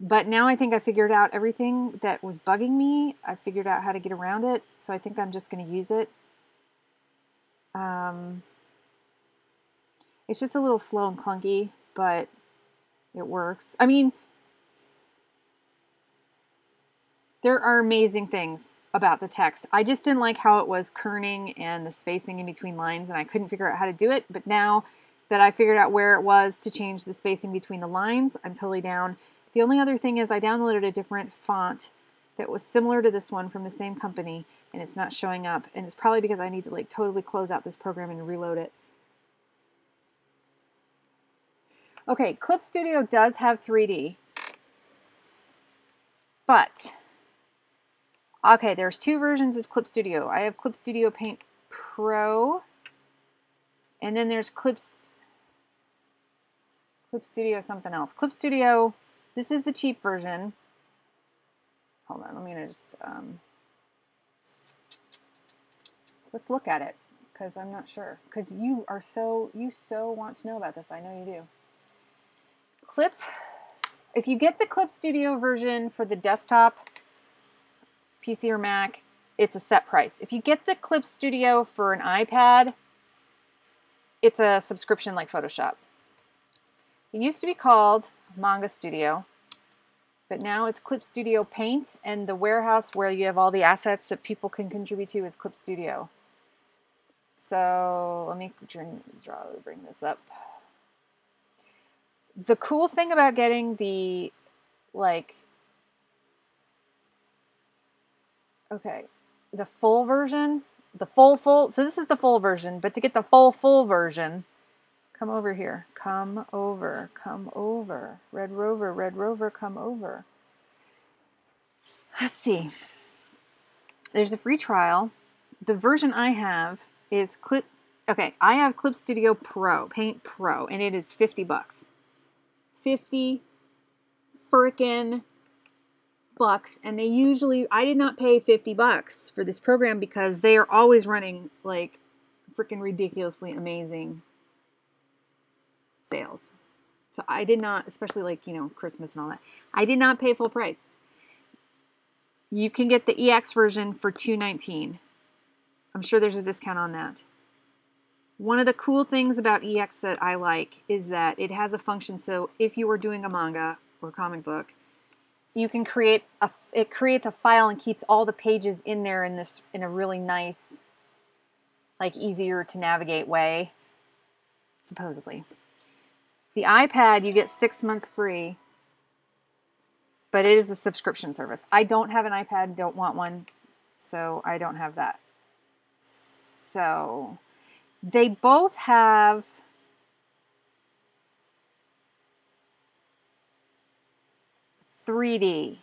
But now I think I figured out everything that was bugging me. I figured out how to get around it. So I think I'm just going to use it. It's just a little slow and clunky, but it works. I mean, there are amazing things about the text. I just didn't like how it was kerning and the spacing in between lines, and I couldn't figure out how to do it. But now that I figured out where it was to change the spacing between the lines, I'm totally down. The only other thing is I downloaded a different font that was similar to this one from the same company, and it's not showing up. And it's probably because I need to like totally close out this program and reload it. Okay, Clip Studio does have 3D, but okay, there's two versions of Clip Studio. I have Clip Studio Paint Pro, and then there's Clip Studio something else. Clip Studio, this is the cheap version. Hold on, I'm gonna just let's look at it because I'm not sure. Because you so want to know about this. I know you do. If you get the Clip Studio version for the desktop, PC or Mac, it's a set price. If you get the Clip Studio for an iPad, it's a subscription like Photoshop. It used to be called Manga Studio, but now it's Clip Studio Paint, and the warehouse where you have all the assets that people can contribute to is Clip Studio. So let me bring this up. The cool thing about getting the, the full version, so this is the full version, but to get the full version, come over here. Come over. Red Rover, come over. Let's see. There's a free trial. The version I have is I have Clip Studio Pro, Paint Pro, and it is $50. 50 frickin' bucks, and I did not pay $50 for this program because they are always running like frickin' ridiculously amazing sales. So I did not, especially Christmas and all that, I did not pay full price. You can get the EX version for $219. I'm sure there's a discount on that. One of the cool things about EX that I like is that it has a function, so if you were doing a manga or comic book, you can it creates a file and keeps all the pages in there in a really nice, easier to navigate way, supposedly. The iPad, you get 6 months free, but it is a subscription service. I don't have an iPad, don't want one, so I don't have that. So they both have $3D.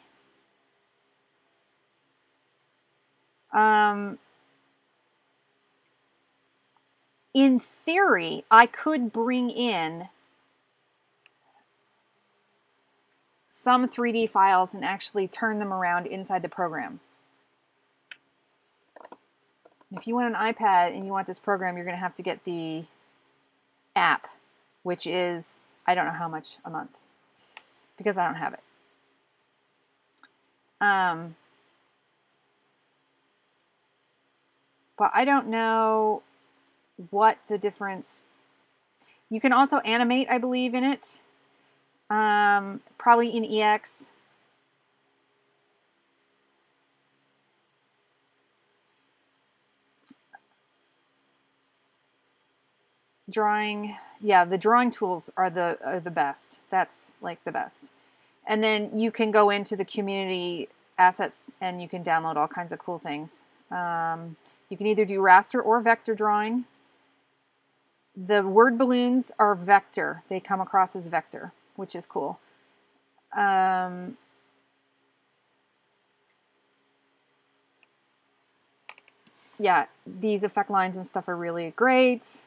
In theory, I could bring in some 3D files and actually turn them around inside the program. If you want an iPad and you want this program, you're going to have to get the app, which is, I don't know how much a month, because I don't have it. but I don't know what the difference. You can also animate, I believe, in it. Probably in EX. Drawing, yeah, the drawing tools are the best. That's like the best. And then you can go into the community assets and you can download all kinds of cool things. You can either do raster or vector drawing. The word balloons are vector. They come across as vector, which is cool. Yeah, these effect lines and stuff are really great.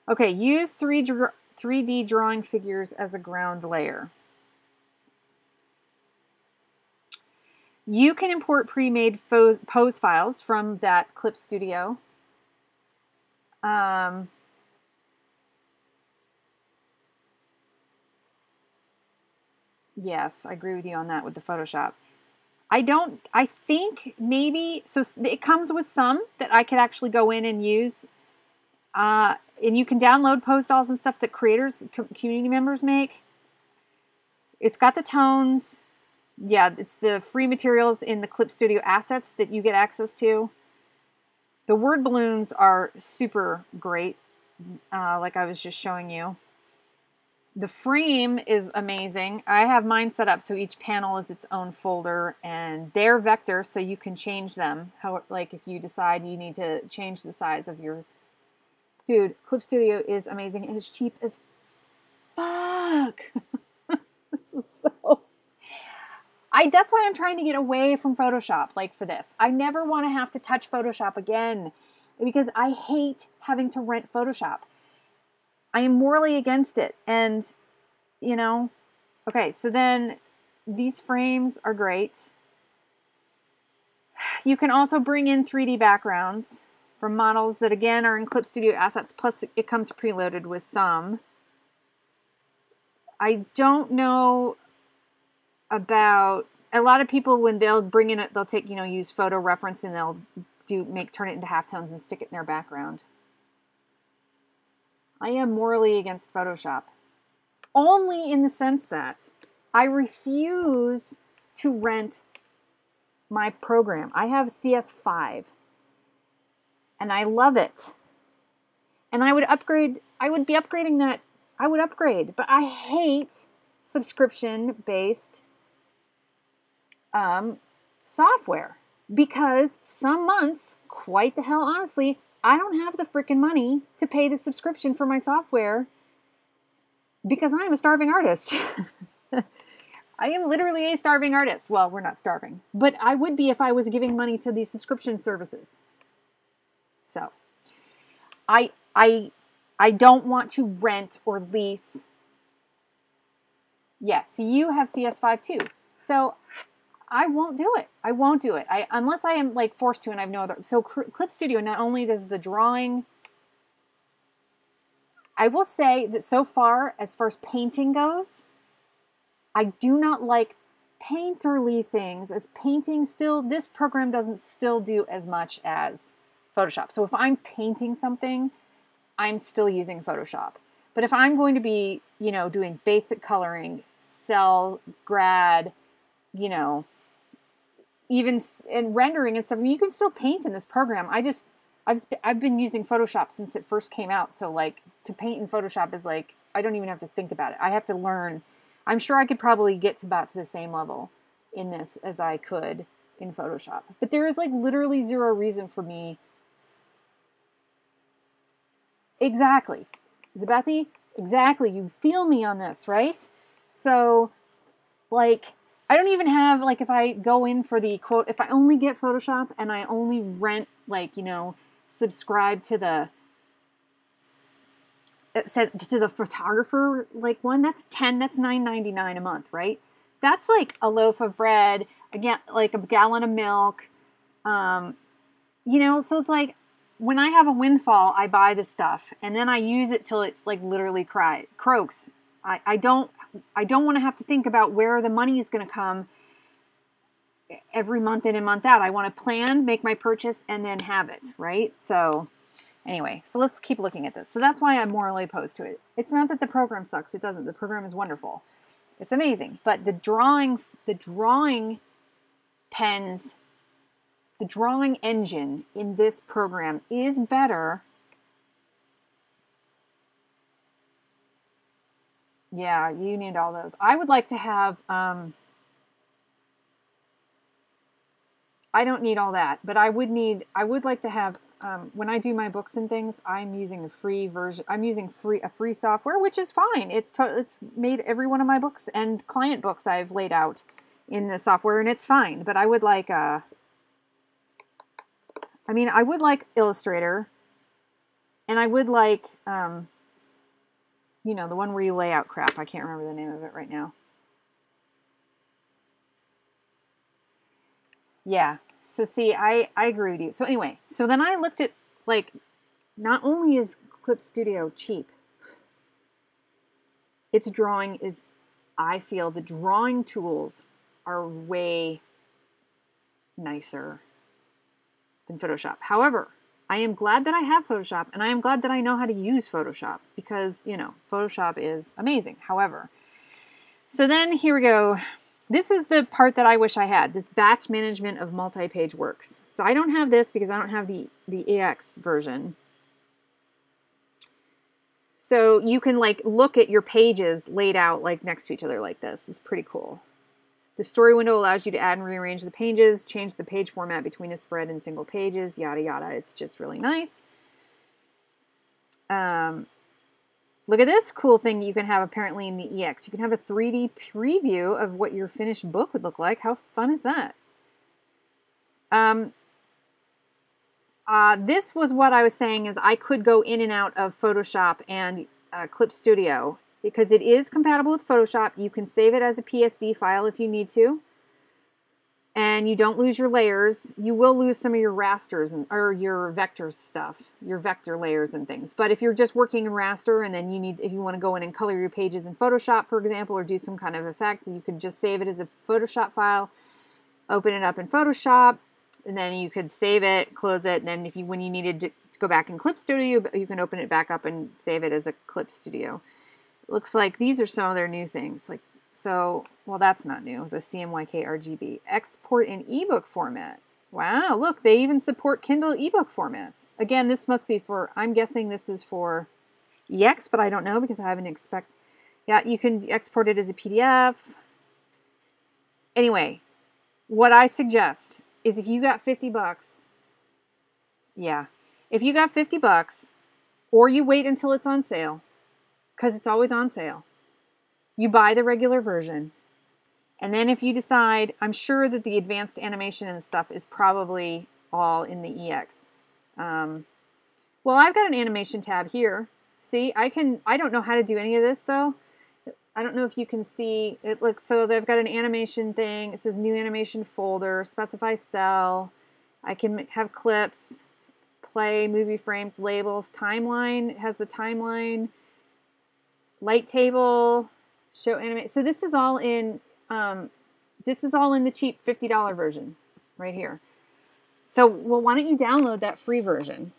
Okay, use 3D drawing figures as a ground layer. You can import pre-made pose files from that Clip Studio. Yes, I agree with you on that with the Photoshop. I think maybe, so it comes with some that I could actually go in and use. And you can download pose dolls and stuff that creators, community members make. It's got the tones. Yeah, it's the free materials in the Clip Studio assets that you get access to. The word balloons are super great, like I was just showing you. The frame is amazing. I have mine set up so each panel is its own folder, and they're vector, so you can change them. How, like if you decide you need to change the size of your... Dude, Clip Studio is amazing, and it's cheap as fuck. This is so... that's why I'm trying to get away from Photoshop, like for this. I never want to have to touch Photoshop again because I hate having to rent Photoshop. I am morally against it. And, you know, okay, so then these frames are great. You can also bring in 3D backgrounds from models that, again, are in Clip Studio assets, plus it comes preloaded with some. I don't know about... A lot of people, when they'll bring in it, they'll take, you know, use photo reference and they'll turn it into halftones and stick it in their background. I am morally against Photoshop. Only in the sense that I refuse to rent my program. I have CS5 and I love it. And I would upgrade, I would be upgrading that. I would upgrade, but I hate subscription-based software because some months, quite the hell honestly, I don't have the freaking money to pay the subscription for my software because I am a starving artist. I am literally a starving artist. Well, we're not starving, but I would be if I was giving money to these subscription services. So I don't want to rent or lease. Yes, you have CS5 too. So I won't do it. I won't do it. Unless I am like forced to and I have no other. So Clip Studio not only does the drawing, I will say that so far as painting goes, I do not like painterly things as painting still, this program doesn't still do as much as Photoshop. So if I'm painting something, I'm still using Photoshop. But if I'm going to be, you know, doing basic coloring, cell, grad, you know, even in rendering and stuff, I mean, you can still paint in this program. I've been using Photoshop since it first came out. So like to paint in Photoshop is like, I don't even have to think about it. I have to learn. I'm sure I could probably get to about the same level in this as I could in Photoshop. But there is like literally zero reason for me. Exactly. Zabathi, exactly. You feel me on this, right? So like, I don't even have, like, if I go in for the quote, if I only get Photoshop and I only rent, like, you know, subscribe to the photographer, like, one, that's $9.99 a month, right? That's like a loaf of bread, again, like a gallon of milk, you know, so it's like, when I have a windfall, I buy the stuff, and then I use it till it's, like, literally croaks. I don't want to have to think about where the money is going to come. every month in and month out. I want to plan, make my purchase, and then have it, right? So anyway, so let's keep looking at this. So that's why I'm morally opposed to it. It's not that the program sucks. It doesn't. The program is wonderful. It's amazing. But the drawing pens, the drawing engine in this program is better. Yeah, you need all those. I would like to have, I don't need all that, but I would like to have, when I do my books and things, I'm using a free version. I'm using a free software, which is fine. It's made every one of my books and client books I've laid out in the software, and it's fine. But I would like, I would like Illustrator, and I would like, the one where you lay out crap. I can't remember the name of it right now. Yeah. So see, I agree with you. So anyway, so then I looked at, like, not only is Clip Studio cheap, its drawing is, I feel the drawing tools are way nicer than Photoshop. However, I am glad that I have Photoshop, and I am glad that I know how to use Photoshop because, Photoshop is amazing. However, so then here we go. This is the part that I wish I had, this batch management of multi-page works. So I don't have this because I don't have the EX version. So you can like look at your pages laid out like next to each other like this. It's pretty cool. The story window allows you to add and rearrange the pages, change the page format between a spread and single pages, yada yada. It's just really nice. Look at this cool thing you can have apparently in the EX. You can have a 3D preview of what your finished book would look like. How fun is that? This was what I was saying is I could go in and out of Photoshop and Clip Studio because it is compatible with Photoshop. You can save it as a PSD file if you need to. And you don't lose your layers. You will lose some of your rasters or your vector stuff, your vector layers and things. But if you're just working in raster and then if you want to go in and color your pages in Photoshop, for example, or do some kind of effect, you could just save it as a Photoshop file, open it up in Photoshop, and then you could save it, close it, and then when you needed to go back in Clip Studio, you can open it back up and save it as a Clip Studio. It looks like these are some of their new things, well, that's not new. The CMYK RGB. Export in ebook format. Wow, look, they even support Kindle ebook formats. Again, this must be I'm guessing this is for EX, but I don't know because I haven't Yeah, you can export it as a PDF. Anyway, what I suggest is if you got $50, if you got $50, or you wait until it's on sale, because it's always on sale, you buy the regular version. And then if you decide, I'm sure that the advanced animation and stuff is probably all in the EX. Well, I've got an animation tab here. See, I don't know how to do any of this though. I don't know if you can see, so they've got an animation thing. It says new animation folder, specify cell. I can have clips, play, movie frames, labels, timeline. It has the timeline, light table, show animate. So this is all in the cheap $50 version right here. So, well, why don't you download that free version?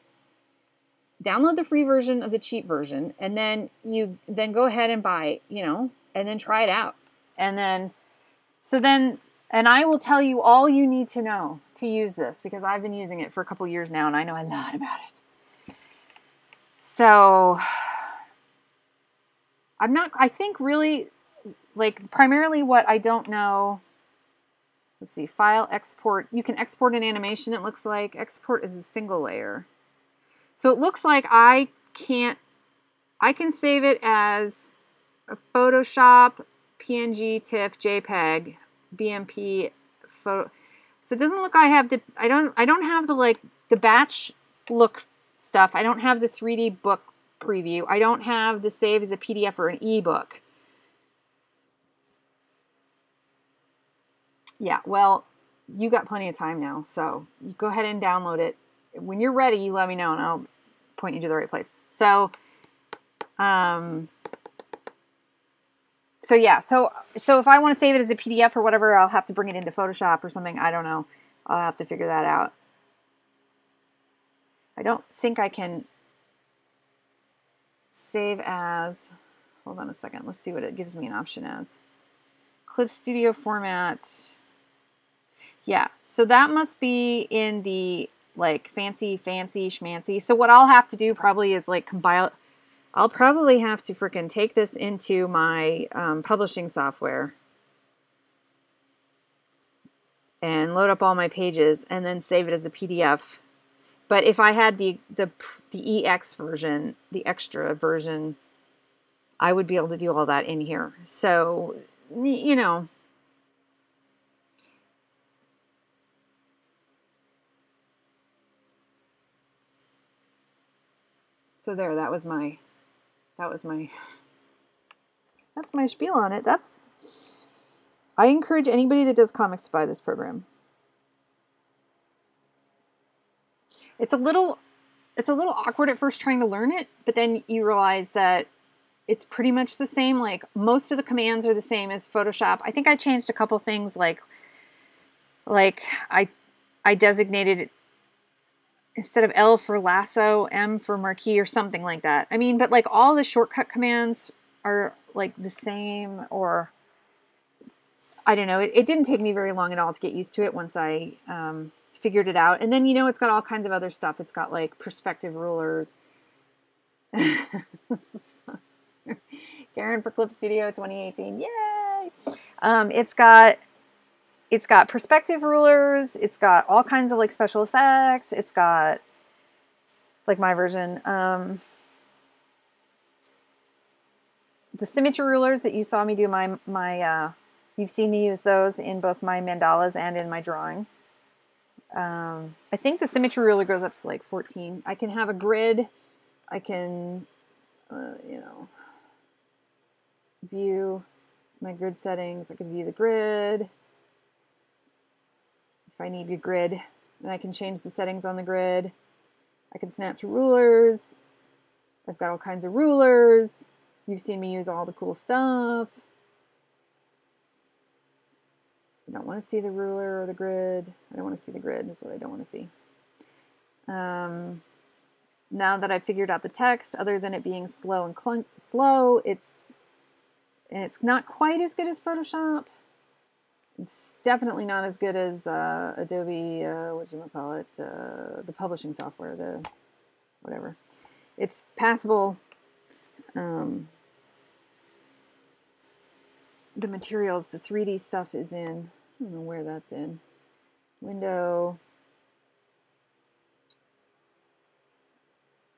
Download the free version of the cheap version, and then go ahead and buy, and then try it out. And I will tell you all you need to know to use this because I've been using it for a couple years now and I know a lot about it. So, I think really, primarily what I don't know, let's see, file, export. You can export an animation, it looks like. Export is a single layer. So it looks like I can save it as a Photoshop, PNG, TIFF, JPEG, BMP, photo. So it doesn't look I don't have the batch look stuff. I don't have the 3D book preview. I don't have the save as a PDF or an ebook. Yeah, well, you got plenty of time now, so you go ahead and download it. When you're ready, you let me know, and I'll point you to the right place. So, So yeah, so if I want to save it as a PDF or whatever, I'll have to bring it into Photoshop or something. I don't know. I'll have to figure that out. I don't think I can save as, hold on a second. Let's see what it gives me an option as. Clip Studio format. Yeah, so that must be in the like fancy schmancy. So what I'll have to do probably is like compile. I'll probably have to freaking take this into my publishing software and load up all my pages and then save it as a PDF. But if I had the EX version, the extra version, I would be able to do all that in here. So, you know, so there, that's my spiel on it. I encourage anybody that does comics to buy this program. It's a little awkward at first trying to learn it, but then you realize that it's pretty much the same. Like most of the commands are the same as Photoshop. I think I changed a couple things like I designated it instead of L for lasso, M for marquee or something like that. I mean, but like all the shortcut commands are like the same, or I don't know. It didn't take me very long at all to get used to it once I figured it out. And then, you know, it's got all kinds of other stuff. It's got like perspective rulers. This is fun. Karen for Clip Studio 2018. Yay! It's got perspective rulers. It's got all kinds of like special effects. It's got like my version. The symmetry rulers that you saw me do you've seen me use those in both my mandalas and in my drawing. I think the symmetry ruler goes up to like 14. I can have a grid. I can, you know, view my grid settings. I can view the grid. If I need a grid, and I can change the settings on the grid. I can snap to rulers. I've got all kinds of rulers. You've seen me use all the cool stuff. I don't want to see the ruler or the grid. I don't want to see the grid is what I don't want to see. Now that I've figured out the text, other than it being slow and slow, it's not quite as good as Photoshop. It's definitely not as good as Adobe, the publishing software, the whatever. It's passable. The materials, the 3D stuff is in, I don't know where that's in. Window.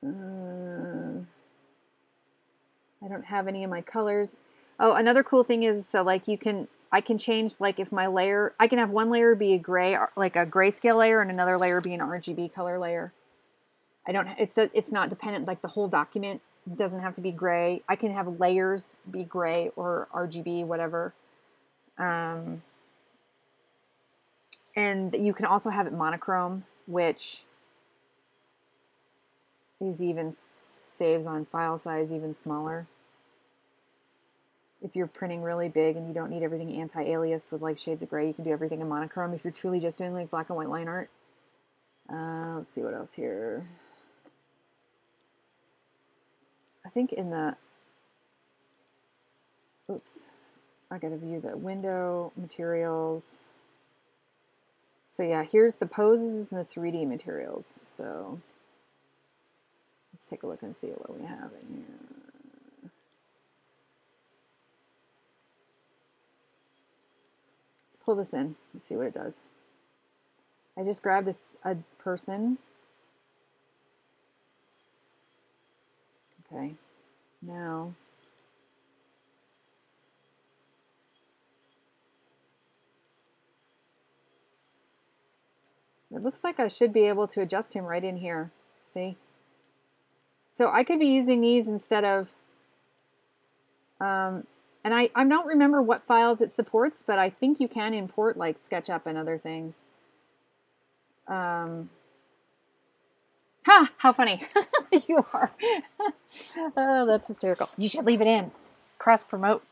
I don't have any of my colors. Oh, another cool thing is, so like I can change, like if my layer, I can have one layer be a gray, like a grayscale layer, and another layer be an RGB color layer. It's not dependent, like the whole document doesn't have to be gray. I can have layers be gray or RGB, whatever. And you can also have it monochrome, which is even saves on file size even smaller. If you're printing really big and you don't need everything anti-aliased with like shades of gray, you can do everything in monochrome if you're truly just doing like black and white line art. Let's see what else here. I think in the, oops, I gotta view the window materials. So yeah, here's the poses and the 3D materials. So let's take a look and see what we have in here. Let's pull this in and see what it does. I just grabbed a person. Okay, now it looks like I should be able to adjust him right in here. See? So I could be using these instead of, and I don't remember what files it supports, but I think you can import like SketchUp and other things. Ha! How funny you are. Oh, that's hysterical. You should leave it in. Cross promote.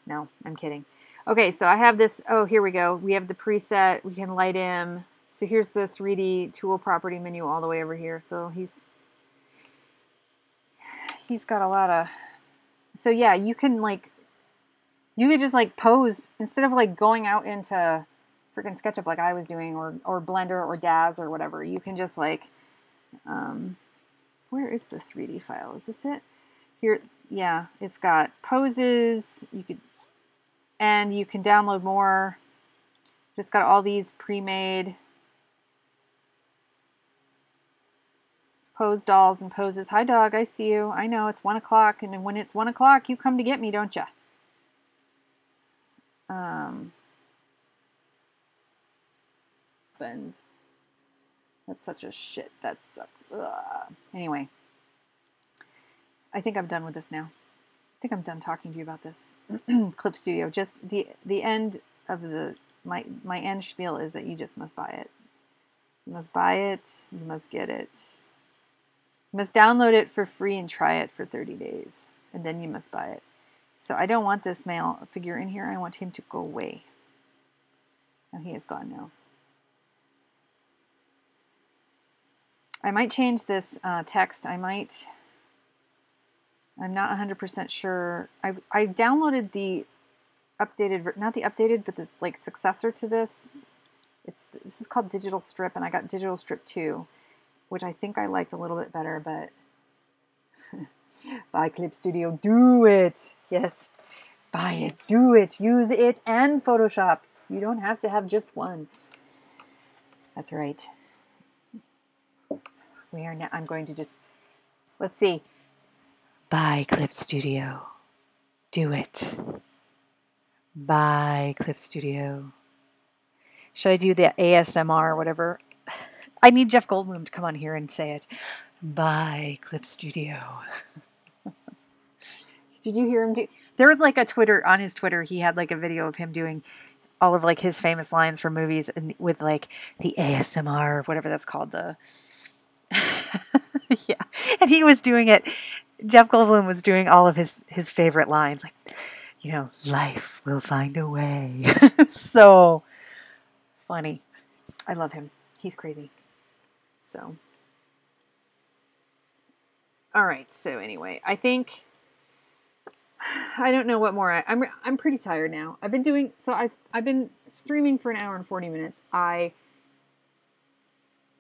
No, I'm kidding. Okay, so I have this. Oh, here we go. We have the preset. We can light him. So here's the 3D tool property menu all the way over here. So he's got a lot of. So yeah, you can like, you could just like pose instead of like going out into freaking SketchUp like I was doing, or Blender or Daz or whatever. You can just like, where is the 3D file? Is this it? Here, yeah, it's got poses. You could, and you can download more. It's got all these pre-made pose dolls and poses. Hi, dog. I see you. I know it's 1 o'clock, and when it's 1 o'clock, you come to get me, don't you? And that's such a shit. That sucks. Ugh. Anyway, I think I'm done with this now. I think I'm done talking to you about this. Clip Studio. Just the end of the my end spiel is that you just must buy it. You must buy it. You must get it. You must download it for free and try it for 30 days. And then you must buy it. So I don't want this male figure in here. I want him to go away. Oh, he is gone now. I might change this text. I'm not 100% sure. I downloaded the updated, not the updated, but this like successor to this. This is called Digital Strip, and I got Digital Strip 2, which I think I liked a little bit better, but buy Clip Studio, do it. Yes, buy it, do it, use it and Photoshop. You don't have to have just one. That's right. We are now, I'm going to just, let's see. Buy Clip Studio. Do it. Buy Clip Studio. Should I do the ASMR or whatever? I need Jeff Goldblum to come on here and say it. Buy Clip Studio. Did you hear him do? There was like a Twitter, on his Twitter, he had like a video of him doing all of like his famous lines for movies and with like the ASMR or whatever that's called. The yeah, and he was doing it. Jeff Goldblum was doing all of his favorite lines, like, you know, life will find a way. So funny. I love him. He's crazy. So, all right. So anyway, I think I don't know what more. I'm pretty tired now. I've been streaming for an hour and 40 minutes. I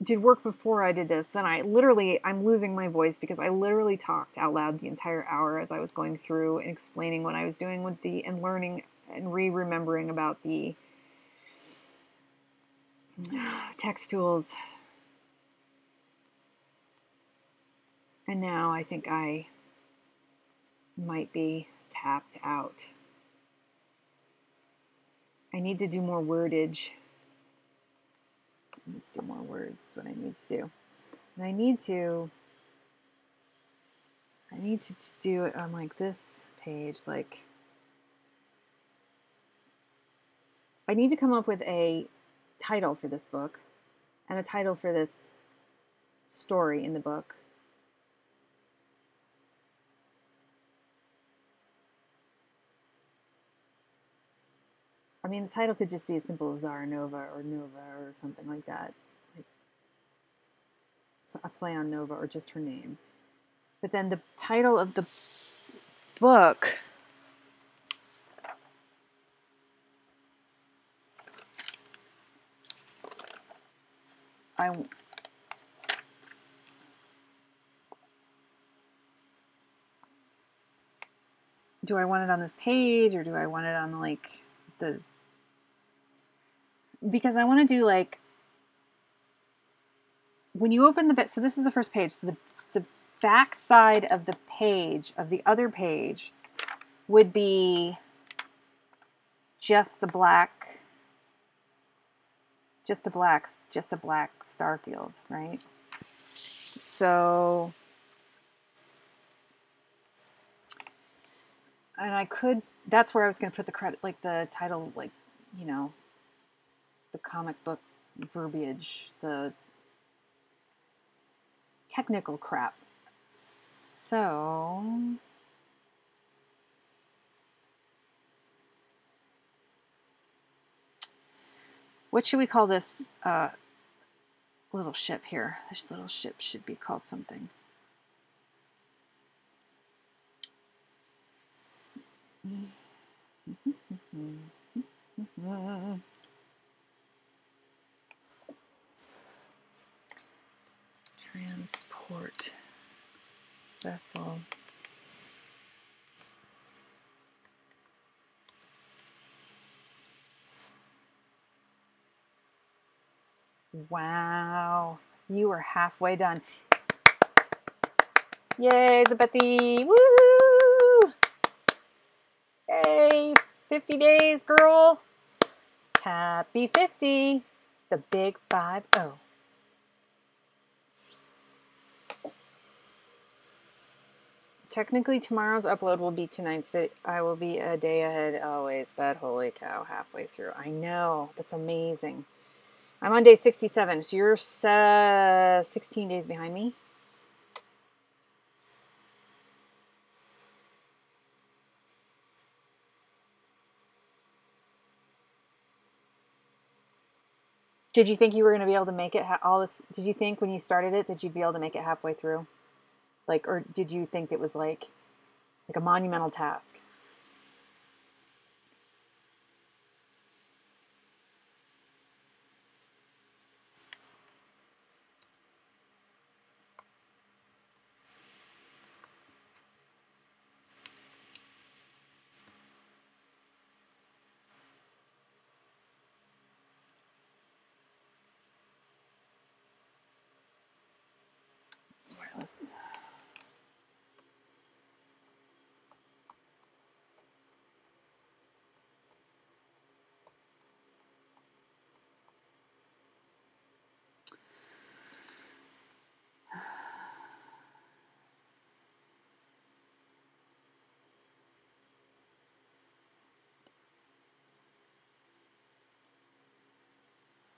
did work before I did this. Then I'm losing my voice because I literally talked out loud the entire hour as I was going through and explaining what I was doing with and learning and remembering about the text tools. And now I think I might be tapped out. I need to do more wordage. Let's do more words, what I need to do. And I need to do it on like this page, like I need to come up with a title for this book and a title for this story in the book. I mean, the title could just be as simple as Zara Nova or something like that. Like a play on Nova or just her name. But then the title of the book do I want it on this page or do I want it on like because I want to do like when you open the so this is the first page. So the back side of the page of the other page would be just a black star field, right? So, and that's where I was going to put the credit, like the title, like, you know, the comic book verbiage, the technical crap. So What should we call this little ship here? This little ship should be called something. Transport vessel. Wow, you are halfway done. Yay, Zabethi! Woo! Yay, 50 days, girl. Happy 50, the big 5-0. Technically, tomorrow's upload will be tonight's video. I will be a day ahead always, but holy cow, halfway through. I know, that's amazing. I'm on day 67, so you're 16 days behind me. Did you think you were going to be able to make it all this? Did you think when you started it that you'd be able to make it halfway through? Like, or did you think it was like a monumental task? Let's.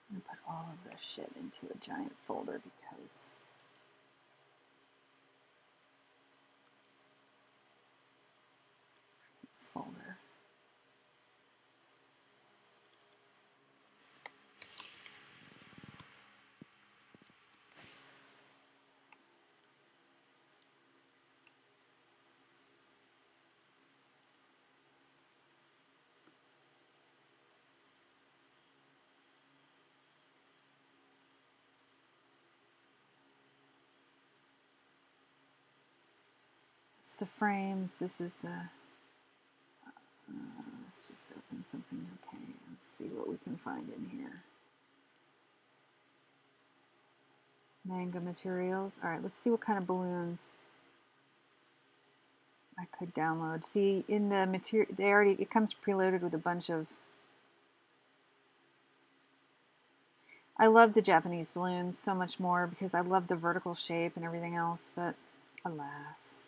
I'm gonna put all of this shit into a giant folder because folder. It's the frames. This is the. Let's just open something. Okay, let's see what we can find in here. Manga materials. All right, let's see what kind of balloons I could download. See, in the material, it comes preloaded with a bunch of. I love the Japanese balloons so much more because I love the vertical shape and everything else, but alas.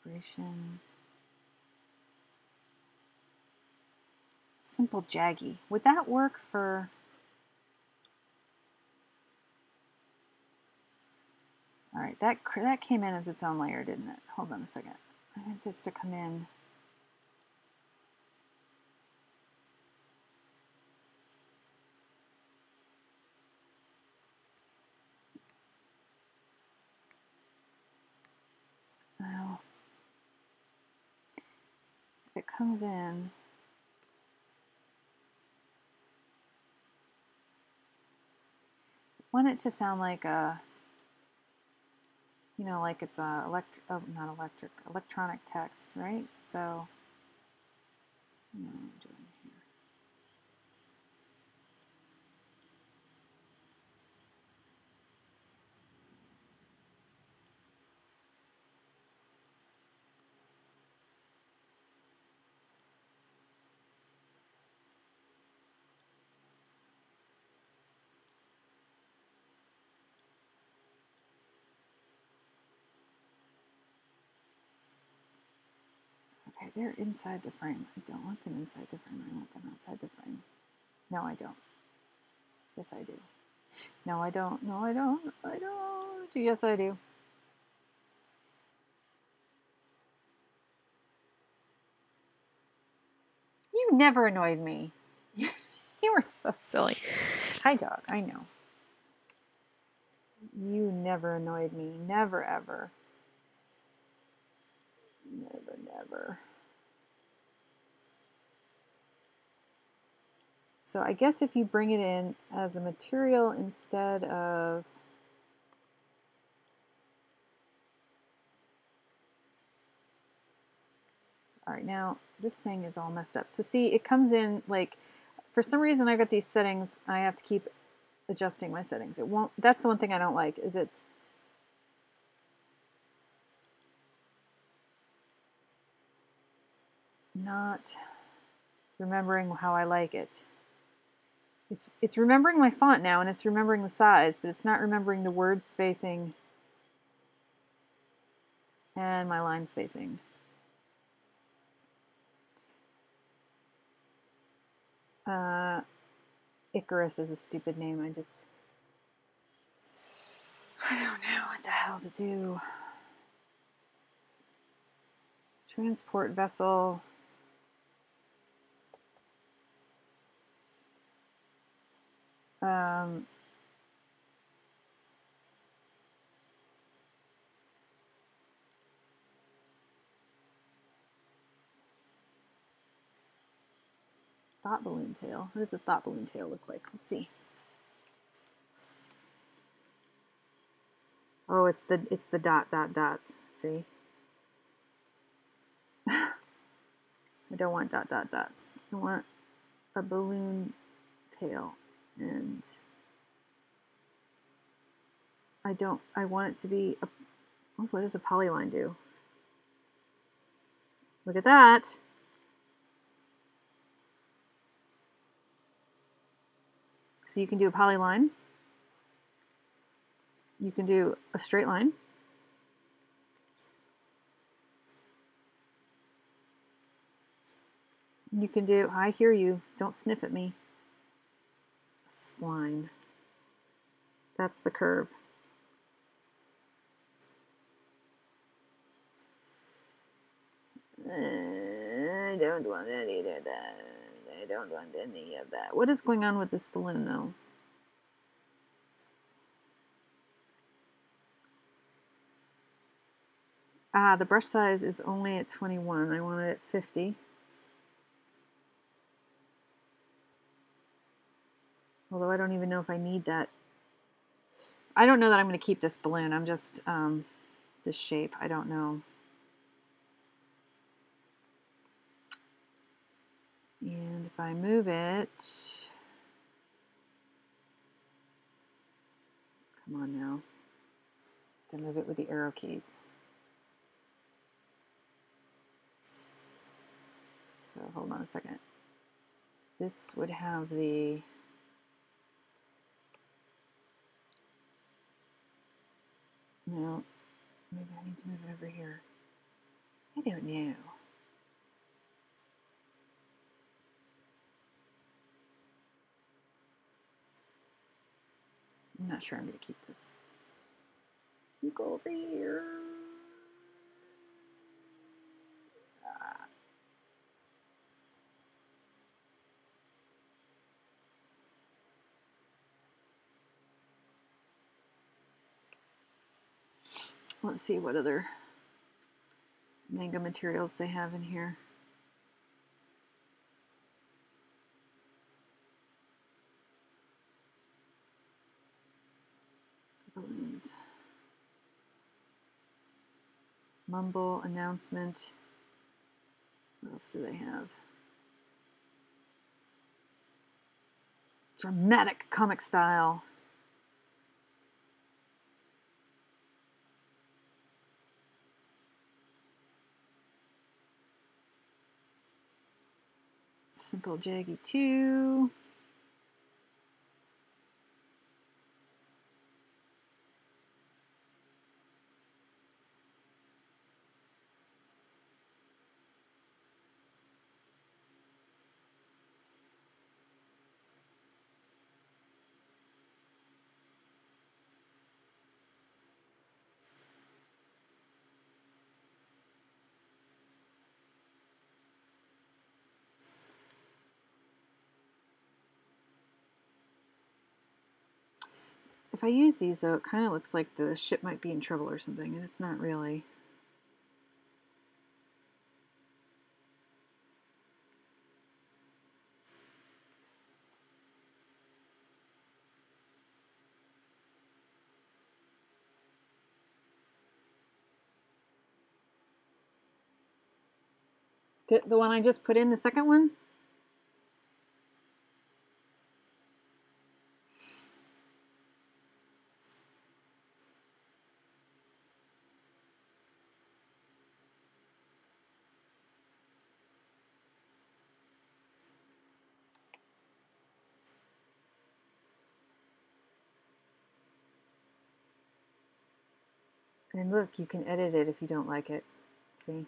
Vibration. Simple jaggy. Would that work for... Alright, that came in as its own layer, didn't it? Hold on a second. I want this to come in. Well, if it comes in... I want it to sound like a... You know, like it's a electronic text, right? So, what am I doing here? Okay, they're inside the frame. I don't want them inside the frame. I want them outside the frame. No, I don't. Yes, I do. No, I don't. No, I don't. I don't. Yes, I do. You never annoyed me. You were so silly. Hi, dog. I know. You never annoyed me. Never, ever. Never, never. So I guess if you bring it in as a material instead of... All right, now this thing is all messed up. So see, it comes in like, for some reason I got these settings. I have to keep adjusting my settings. It won't, that's the one thing I don't like, is it's not remembering how I like it. It's remembering my font now, and it's remembering the size, but it's not remembering the word spacing and my line spacing. Icarus is a stupid name. I don't know what the hell to do. Transport vessel. Thought balloon tail. What does a thought balloon tail look like? Let's see. Oh, it's the dots. See? I don't want dots. I want a balloon tail, and I want it to be a, oh, what does a polyline do? Look at that. So you can do a polyline. You can do a straight line. You can do, I hear you, don't sniff at me. A spline. That's the curve. I don't want any of that. I don't want any of that. What is going on with this balloon, though? Ah, the brush size is only at 21. I want it at 50. Although I don't even know if I need that. I don't know that I'm going to keep this balloon. I'm just, this shape. I don't know. And if I move it, come on now, to move it with the arrow keys. So hold on a second. This would have the, no, maybe I need to move it over here. I don't know. I'm not sure I'm going to keep this. You go over here. Let's see what other manga materials they have in here. Balloons. Mumble, announcement. What else do they have? Dramatic comic style. Simple Jaggy 2. If I use these, though, it kind of looks like the ship might be in trouble or something, and it's not really. The one I just put in, the second one? And look, you can edit it if you don't like it. See?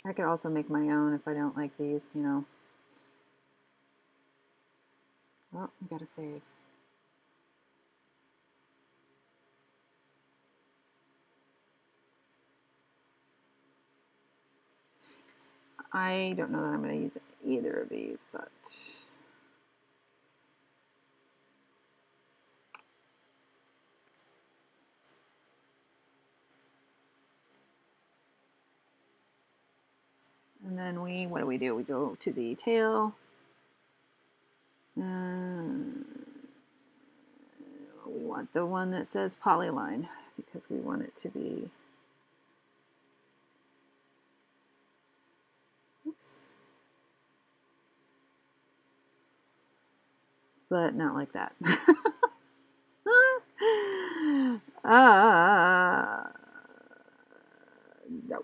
I could also make my own if I don't like these, you know. Well, we gotta save. I don't know that I'm going to use either of these, but and then what do? We go to the tail. We want the one that says polyline because we want it to be, oops, but not like that. No.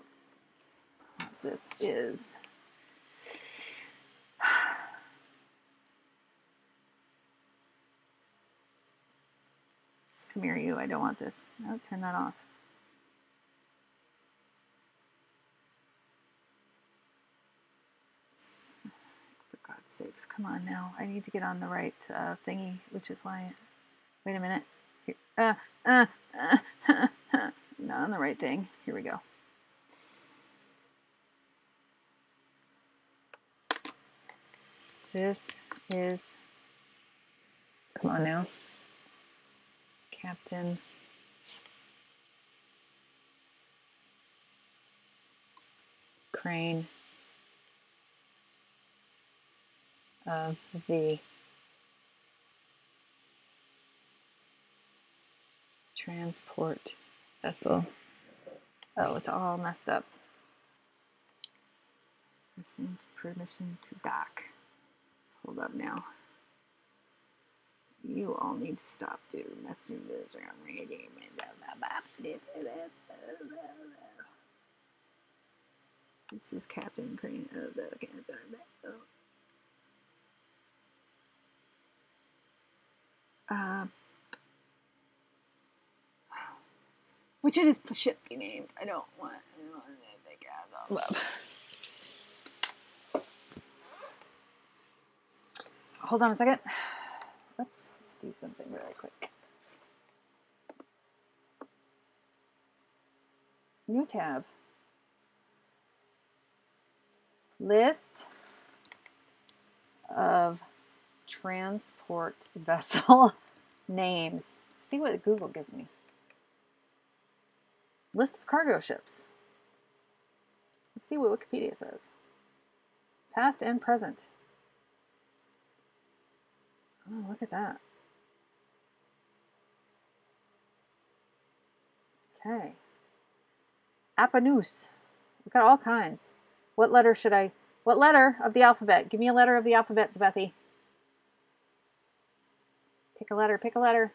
This is come here, you. I don't want this. No, turn that off. For God's sakes, come on now. I need to get on the right thingy, which is why. Wait a minute. Here. Not on the right thing. Here we go. This is, come on now, Captain Crane of the transport vessel. Oh, it's all messed up. Permission to dock. Hold up now. You all need to stop doing messages around reading. This is Captain Crane of the cancer vessel. Which it is should be named. I don't want to make it up. Hold on a second. Let's do something really quick. New tab. List of transport vessel names. See what Google gives me. List of cargo ships. Let's see what Wikipedia says. Past and present. Oh, look at that. Okay. Apanus. We've got all kinds. What letter of the alphabet? Give me a letter of the alphabet, Zabethy. Pick a letter,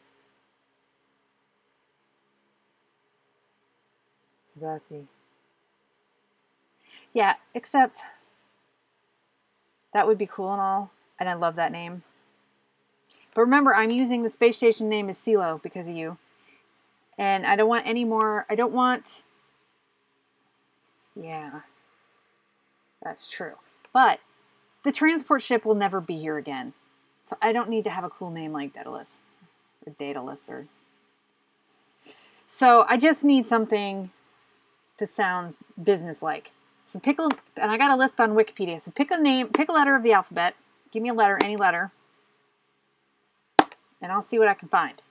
Zabethy. Yeah, except that would be cool and all, and I love that name. But remember, I'm using the space station name as CeeLo because of you. And I don't want any more, yeah, that's true. But the transport ship will never be here again. So I don't need to have a cool name like Daedalus or Daedalus or. So I just need something that sounds business-like. So pick a, and I got a list on Wikipedia. So pick a name, pick a letter of the alphabet. Give me a letter, any letter, and I'll see what I can find.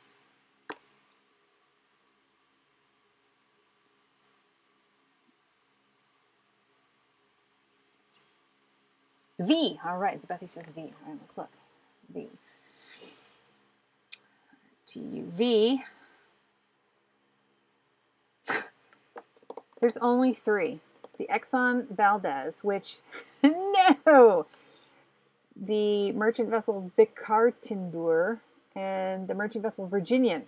V. All right, Zabethy says V. All right, let's look. V. T-U-V. There's only 3. The Exxon Valdez, which, no! The merchant vessel Bicartindur and the merchant vessel Virginian.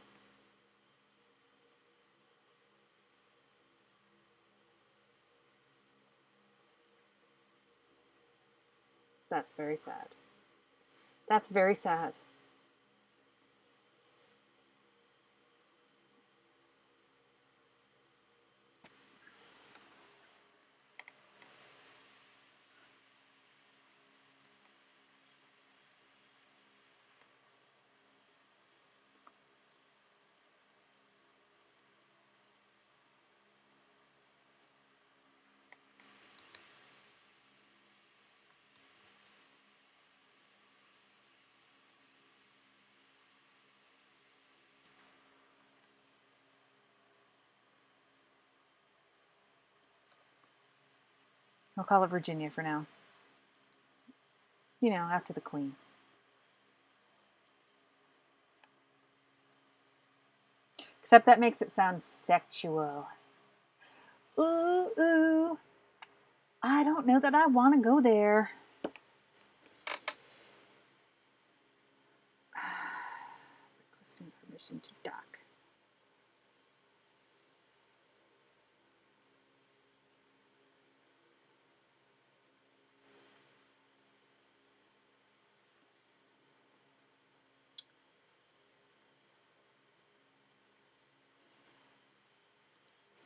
That's very sad. That's very sad. I'll call it Virginia for now. You know, after the Queen. Except that makes it sound sexual. Ooh, ooh. I don't know that I want to go there. Requesting permission to dock.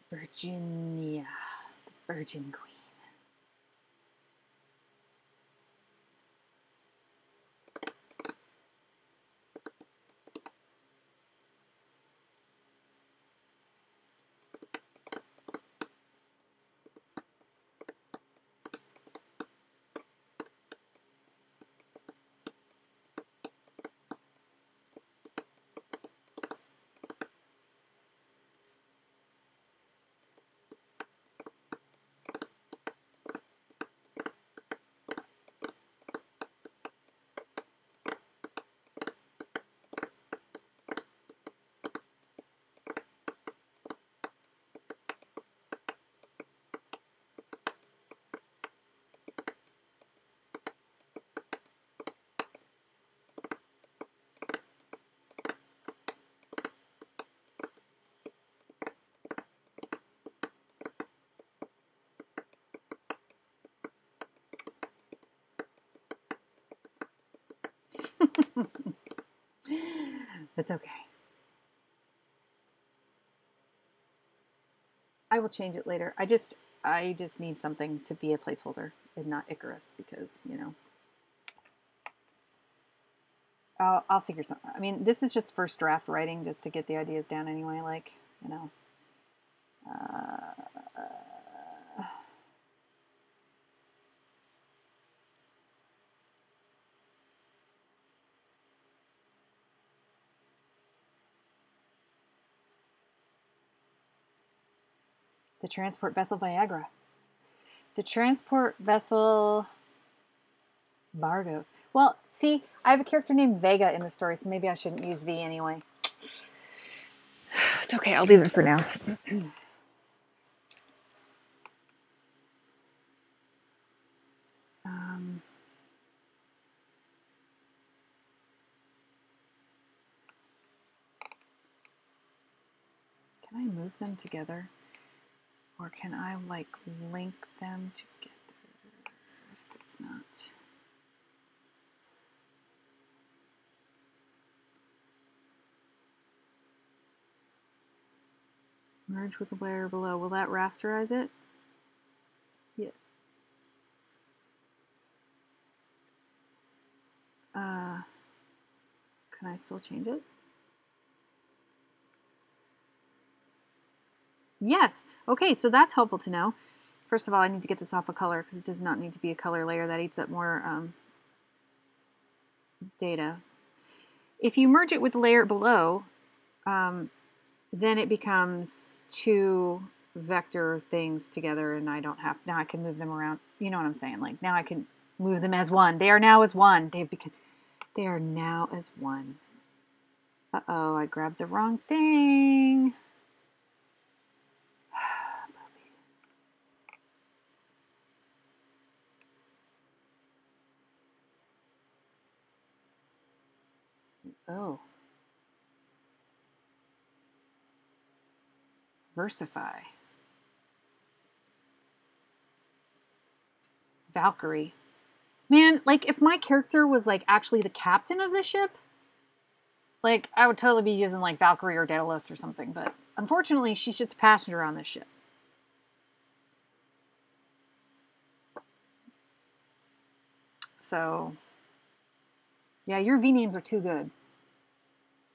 Virginia, the Virgin Queen. It's okay. I will change it later. I just need something to be a placeholder and not Icarus because, you know. I'll figure something. I mean, this is just first draft writing just to get the ideas down anyway, like, you know. The transport vessel Viagra. The transport vessel Vargos. Well, see, I have a character named Vega in the story, so maybe I shouldn't use V anyway. It's okay, I'll leave it for now. Can I move them together? Or can I, like, link them together? If that's not... Merge with the layer below. Will that rasterize it? Yeah. Can I still change it? Yes. Okay, so that's helpful to know. First of all, I need to get this off a color because it does not need to be a color layer. That eats up more data. If you merge it with the layer below, then it becomes two vector things together, and I don't have, now I can move them around. You know what I'm saying? Like now I can move them as one. They are now as one. They are now as one. Uh-oh, I grabbed the wrong thing. Oh. Versify. Valkyrie. Man, like if my character was like actually the captain of the ship, like I would totally be using like Valkyrie or Daedalus or something, but unfortunately she's just a passenger on this ship. So, yeah, your V names are too good.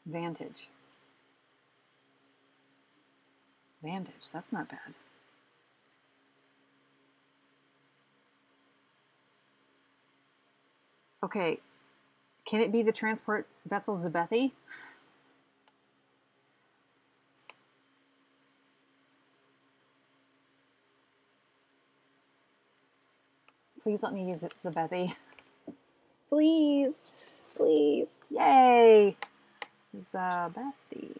Vantage. Vantage, that's not bad. Okay, can it be the transport vessel Zebethi? Please let me use it, Zebethi. Please, please, yay! Zebethi.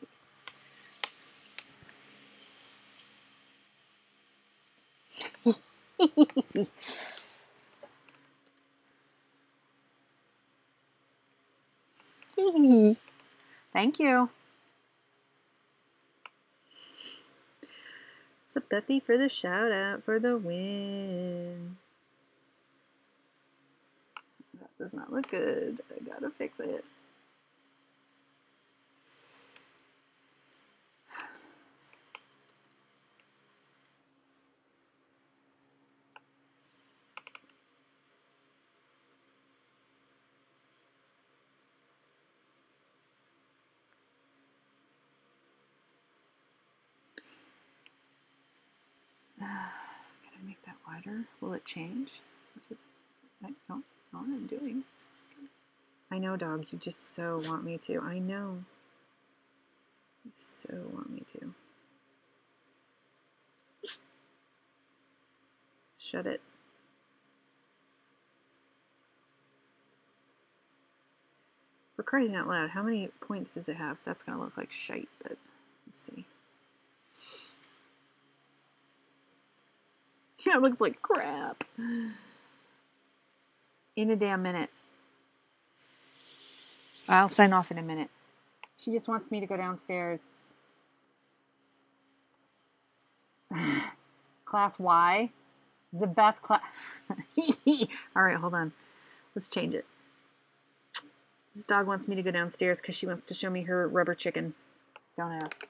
Thank you. Zebethi for the shout out for the win. That does not look good. I gotta fix it. Can I make that wider? Will it change? No, all I'm doing. I know, dog. You just so want me to. I know. You so want me to. Shut it. For crying out loud, how many points does it have? That's going to look like shite, but let's see. Yeah, it looks like crap. In a damn minute. I'll sign off in a minute. She just wants me to go downstairs. Class Y? Zebeth class. All right, hold on. Let's change it. This dog wants me to go downstairs because she wants to show me her rubber chicken. Don't ask.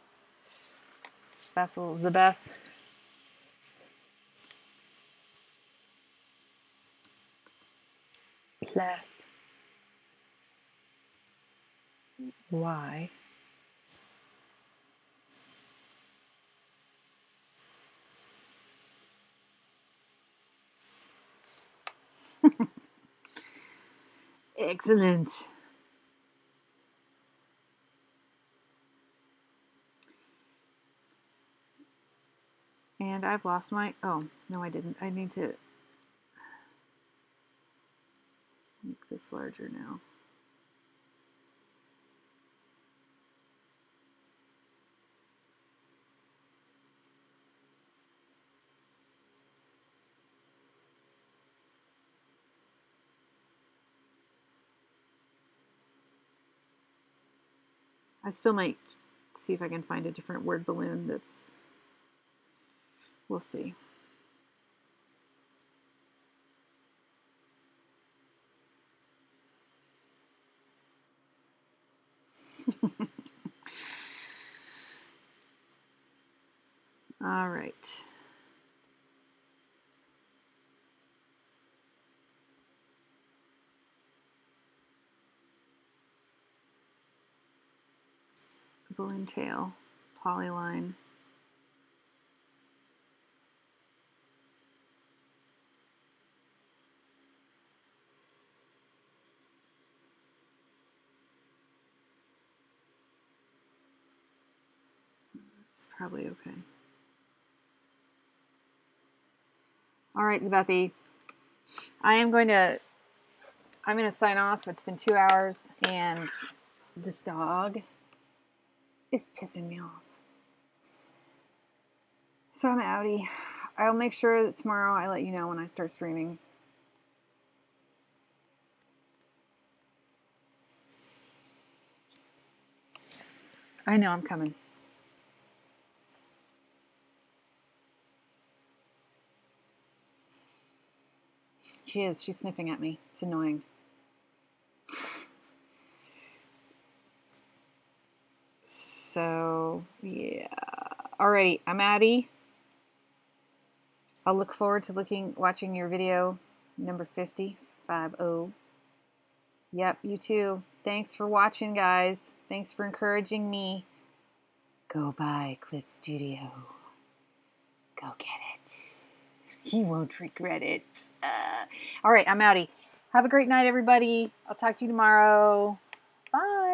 Vessel Zebeth. Class Y. Excellent. And I've lost my, oh, no I didn't. I need to make this larger now. I still might see if I can find a different word balloon that's, we'll see. All right. Ankle and tail, polyline. It's probably okay. All right, Zabethy. I'm going to sign off. It's been 2 hours, and this dog is pissing me off. So I'm outie. I'll make sure that tomorrow I let you know when I start streaming. I know I'm coming. She is. She's sniffing at me. It's annoying. So, yeah. Alrighty, I'm Addie. I'll look forward to watching your video number 50. Yep, you too. Thanks for watching, guys. Thanks for encouraging me. Go buy Clit Studio. Go get it. You won't regret it. All right, I'm outie. Have a great night, everybody. I'll talk to you tomorrow. Bye.